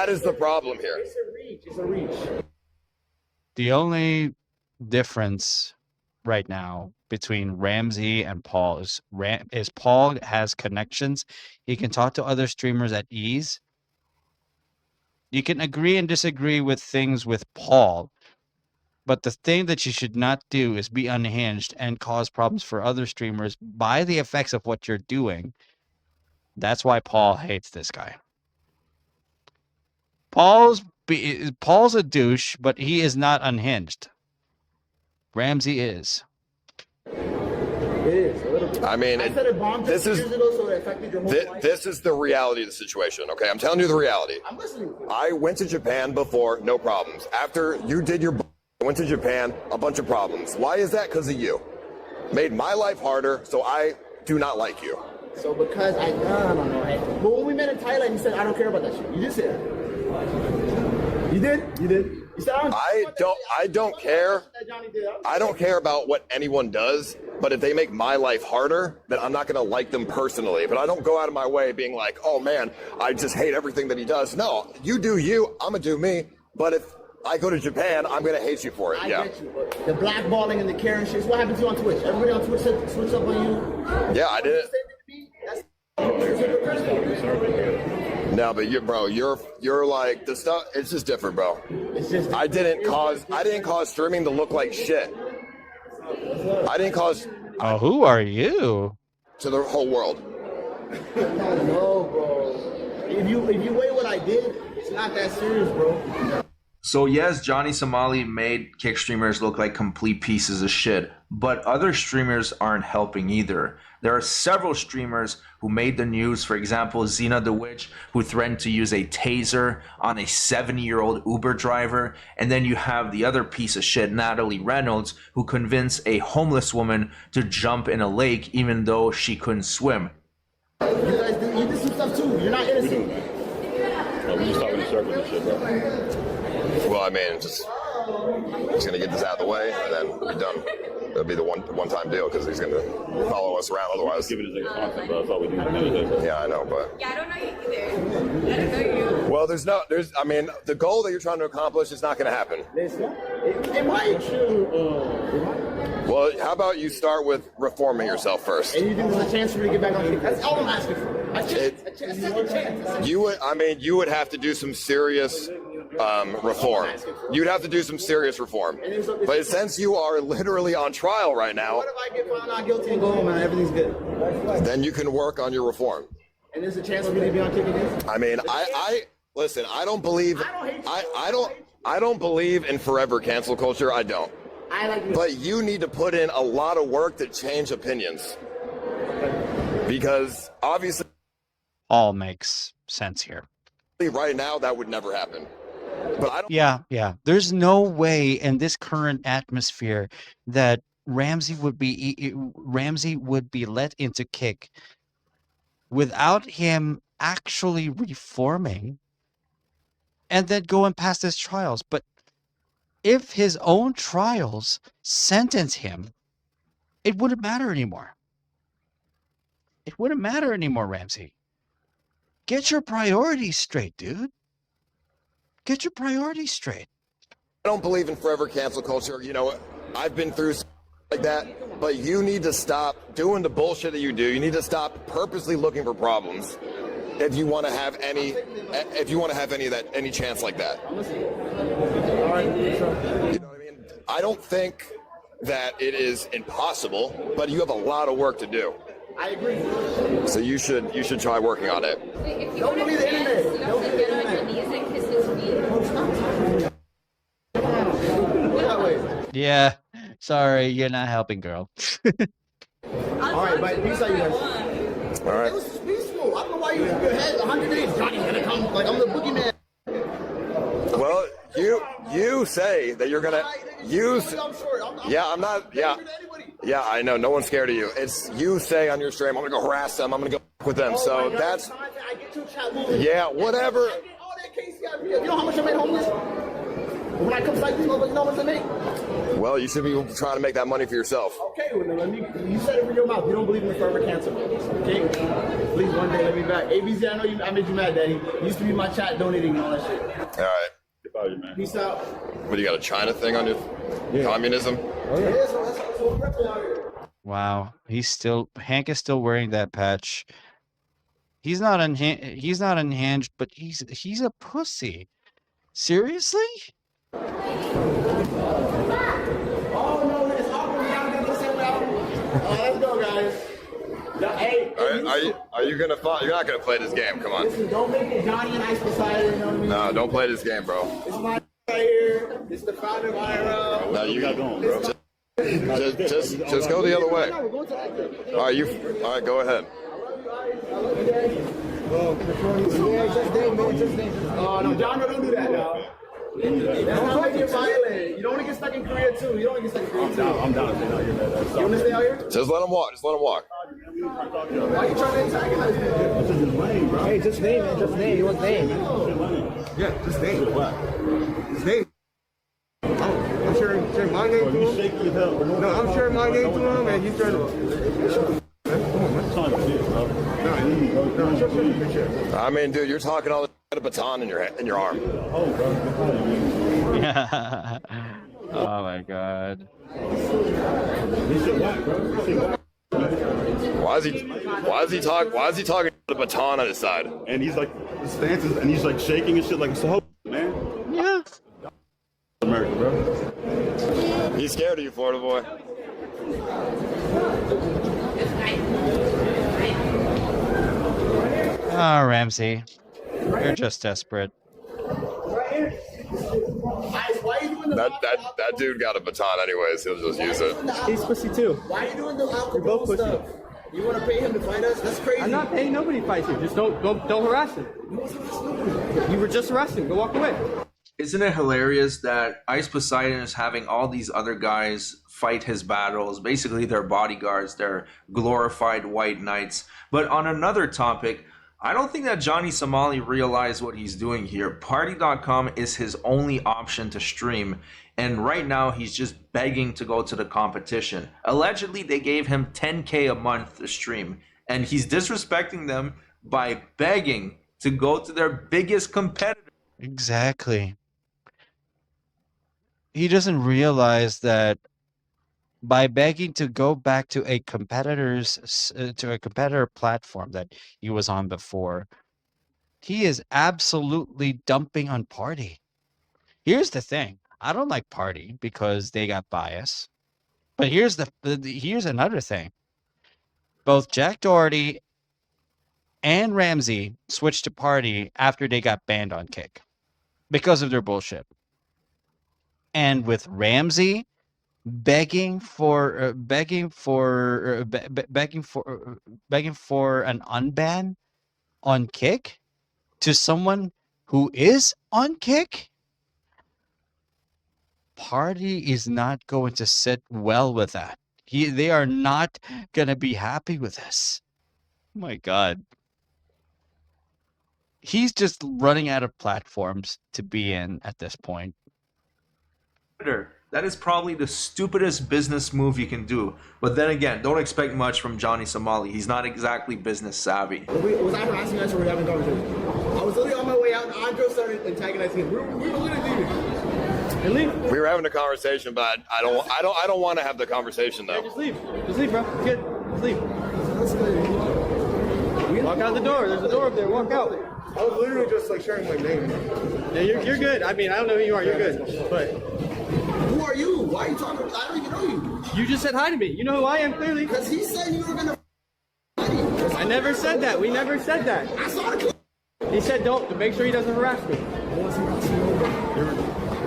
is the problem here. It's a reach. The only difference right now between Ramsey and Paul is Paul has connections. He can talk to other streamers at ease. You can agree and disagree with things with Paul, but the thing that you should not do is be unhinged and cause problems for other streamers by the effects of what you're doing. That's why Paul hates this guy. Paul's a douche, but he is not unhinged. Ramsey is. It is a little bit. I mean, this is the reality of the situation. Okay, I'm telling you the reality. I'm listening. I went to Japan before, no problems. After you did your, I went to Japan, a bunch of problems. Why is that? Because of you. Made my life harder, so I do not like you. So because I don't know. But when we met in Thailand, you said I don't care about that shit. You did say that. You did. You said I don't care. I don't care about what anyone does. But if they make my life harder, then I'm not going to like them personally. But I don't go out of my way being like, oh man, I just hate everything that he does. No, you do you. I'm going to do me. But if I go to Japan, I'm going to hate you for it. I get you. But the blackballing and the Karen shit. What happened to you on Twitch? Everybody on Twitch said switch up on you. Yeah, I didn't. No, but you're like the stuff. It's just different, bro. I didn't cause streaming to look like shit. I didn't cause. Oh, who are you? To the whole world. No, bro. If you weigh what I did, it's not that serious, bro. So yes, Johnny Somali made Kick streamers look like complete pieces of shit, but other streamers aren't helping either. There are several streamers who made the news. For example, Xena the Witch, who threatened to use a taser on a 70-year-old Uber driver. And then you have the other piece of shit, Natalie Reynolds, who convinced a homeless woman to jump in a lake even though she couldn't swim. You guys did some stuff too. You're not innocent. No, we just talking in circles and shit, bro. Well, I mean, just gonna get this out of the way, and then we'll be done. It'll be the one-time deal because he's gonna follow us around. Otherwise, give it as a content, bro. That's all we do. Yeah, I know, but yeah, I don't know you either. I don't know you. Well, I mean, the goal that you're trying to accomplish is not gonna happen. It might. Well, how about you start with reforming yourself first? And you think there's a chance for me to get back on track? That's all I'm asking for. A second chance. You would have to do some serious reform. You'd have to do some serious reform. But since you are literally on trial right now, what if I get found not guilty and go home and everything's good? Then you can work on your reform. And there's a chance for me to be on Kick again? I mean, listen. I don't believe in forever cancel culture. I don't. But you need to put in a lot of work to change opinions. Because obviously, all makes sense here. right now, that would never happen. But I don't. Yeah. There's no way in this current atmosphere that Ramsey would be let into kick without him actually reforming and then going past his trials. But if his own trials sentence him, it wouldn't matter anymore. It wouldn't matter anymore, Ramsey. Get your priorities straight, dude. Get your priorities straight. I don't believe in forever cancel culture. You know, I've been through like that, but you need to stop doing the bullshit that you do. You need to stop purposely looking for problems if you want to have any any chance like that. You know what I mean? I don't think that it is impossible, but you have a lot of work to do. I agree. So you should try working on it. If you want to dance, you have to get on your knees and kiss his feet. Yeah, sorry, you're not helping, girl. All right, but peace out, you guys. All right. It was peaceful. I don't know why you had 100 days. Johnny's gonna come. Like, I'm the boogeyman. Well, you say that you're gonna use. Yeah, I'm not. Yeah, yeah, I know. No one's scared of you. It's you say on your stream, I'm gonna go harass them. I'm gonna go with them. So that's. Yeah, whatever. You know how much I made homeless? When I come fight these motherfuckers, you know how much I make? Well, you should be trying to make that money for yourself. Okay, well, then you said it with your mouth. You don't believe in the forever cancel. Okay? Please, one day, let me back. ABC, I know I made you mad, Daddy. You used to be in my chat donating and all that shit. All right. Goodbye, man. Peace out. What, you got a China thing on your communism? Oh, yeah. Yeah, so that's what we're prepping out here. Wow, Hank is still wearing that patch. He's not unhinged, but he's a pussy. Seriously? Oh, no, it's awkward. Let's go, guys. Hey, Are you gonna fight? You're not gonna play this game. Come on. Listen, don't make it Johnny and Ice Poseidon. You know what I mean? No, don't play this game, bro. It's my right here. It's the founder of IRL. No, you got going, bro. Just go the other way. All right, go ahead. Oh, no, John, don't do that now. That's not making it violent. You don't want to get stuck in Korea, too. You don't want to get stuck in Korea, too. I'm down. You want to stay out here? Just let him walk. Just let him walk. Why are you trying to antagonize me? Hey, just name, man. Just name. You want name? Yeah, just name. Just name. I'm sharing my name to him. No, I'm sharing my name to him, and he's trying to. I mean, dude, you're talking all the a baton in your arm. Oh my god. Why is he talking with a baton on his side? And he's like, his stances, and he's like shaking and shit like, so man. Yeah. America, bro. He's scared of you, Florida boy. Oh, Ramsey. You're just desperate. That dude got a baton anyways. He'll just use it. He's pussy too. Why are you doing the You're both pussy. stuff? You want to pay him to fight us? That's crazy. I'm not paying nobody to fight you. Just don't harass him. You were just harassing him. Go walk away. Isn't it hilarious that Ice Poseidon is having all these other guys fight his battles? Basically, they're bodyguards. They're glorified white knights. But on another topic, I don't think that Johnny Somali realized what he's doing here. Parti.com is his only option to stream. And right now, he's just begging to go to the competition. Allegedly, they gave him $10K a month to stream. And he's disrespecting them by begging to go to their biggest competitor. Exactly. He doesn't realize that by begging to go back to a competitor platform that he was on before, he is absolutely dumping on Parti. Here's the thing. I don't like Parti because they got bias. But here's another thing. Both Jack Doherty and Ramsey switched to Parti after they got banned on Kick because of their bullshit. And with Ramsey begging for begging for an unban on Kick to someone who is on Kick? Parti is not going to sit well with that. They are not going to be happy with this. Oh my God. He's just running out of platforms to be in at this point. That is probably the stupidest business move you can do. But then again, don't expect much from Johnny Somali. He's not exactly business savvy. Was I harassing us or were we having a conversation? I was literally on my way out and Andre started antagonizing him. We were literally leaving. And leave. We were having a conversation, but I don't want to have the conversation though. Hey, just leave. Just leave, bro. It's good. Just leave. Walk out the door. There's a door up there. Walk out. I was literally just like sharing my name. Yeah, you're good. I mean, I don't know who you are. You're good. But Who are you? Why are you talking? I don't even know you. you just said hi to me. You know who I am, clearly. Because he said you were gonna. I never said that. We never said that. I saw the clip. He said don't to make sure he doesn't harass me.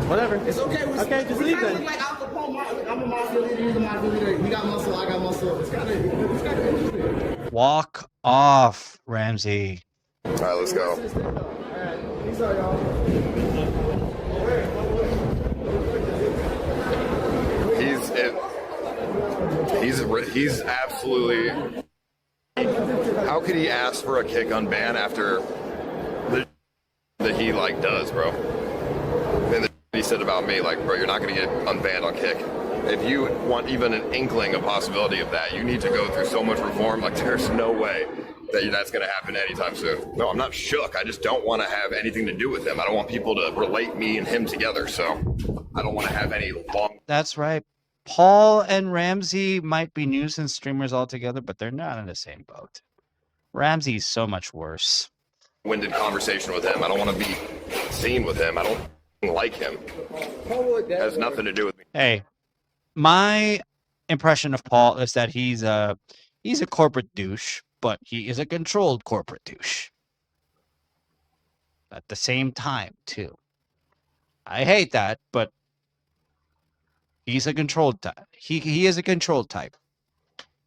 Whatever. It's okay. Okay, just leave then. Like Al Capone. I'm a mafia leader. He's a mafia leader. We got muscle. I got muscle. It's kind of interesting. Walk off, Ramsey. All right, let's go. Peace out, y'all. He's absolutely. How could he ask for a Kick unban after the that he like does, bro? And the he said about me, like, bro, you're not gonna get unbanned on Kick. If you want even an inkling of possibility of that, you need to go through so much reform. Like, there's no way that that's going to happen anytime soon. No, I'm not shook. I just don't want to have anything to do with him. I don't want people to relate me and him together. So I don't want to have any long. That's right. Paul and Ramsey might be nuisance streamers altogether, but they're not in the same boat. Ramsey's so much worse. Winded conversation with him. I don't want to be seen with him. I don't like him. It has nothing to do with me. Hey, my impression of Paul is that he's a corporate douche, but he is a controlled corporate douche. At the same time, too. I hate that, but he's a controlled type. He is a controlled type.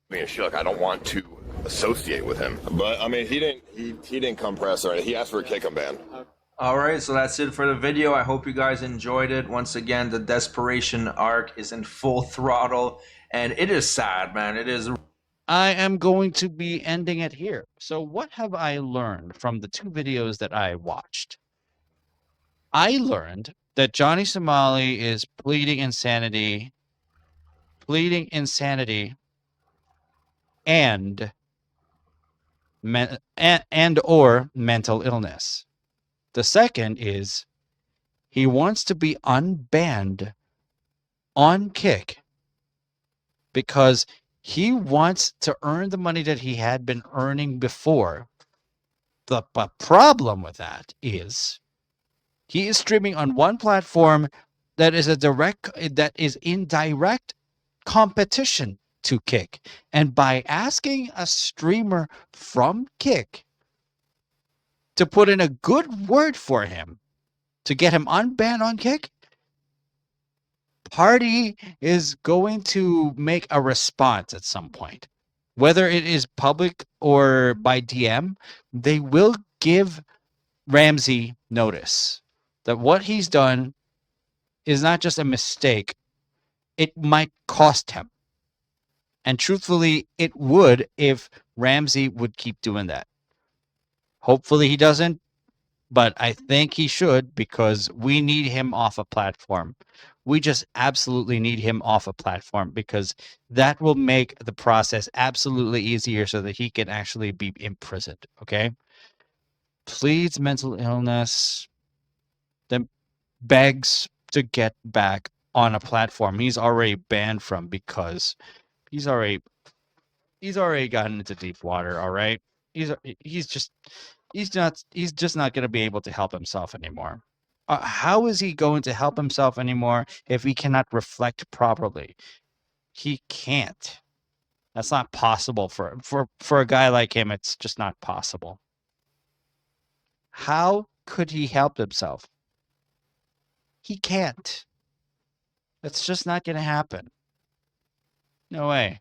Being shook, I don't want to associate with him. But I mean, he didn't come press or anything. He asked for a Kick unban. All right, so that's it for the video. I hope you guys enjoyed it. Once again, the desperation arc is in full throttle, and it is sad, man. It is. I am going to be ending it here. So what have I learned from the two videos that I watched? I learned that Johnny Somali is pleading insanity and or mental illness. The second is he wants to be unbanned on Kick because he wants to earn the money that he had been earning before. The problem with that is he is streaming on one platform that is in direct competition to Kick. And by asking a streamer from Kick to put in a good word for him to get him unbanned on Kick, Parti is going to make a response at some point. Whether it is public or by DM, they will give Ramsey notice that what he's done is not just a mistake. It might cost him. And truthfully, it would if Ramsey would keep doing that. Hopefully he doesn't, but I think he should because we need him off a platform. We just absolutely need him off a platform because that will make the process absolutely easier so that he can actually be imprisoned, okay? Pleads mental illness, then begs to get back on a platform he's already banned from because he's already gotten into deep water, all right? He's just not going to be able to help himself anymore. How is he going to help himself anymore if he cannot reflect properly? He can't. That's not possible for a guy like him. It's just not possible. How could he help himself? He can't. That's just not going to happen. No way.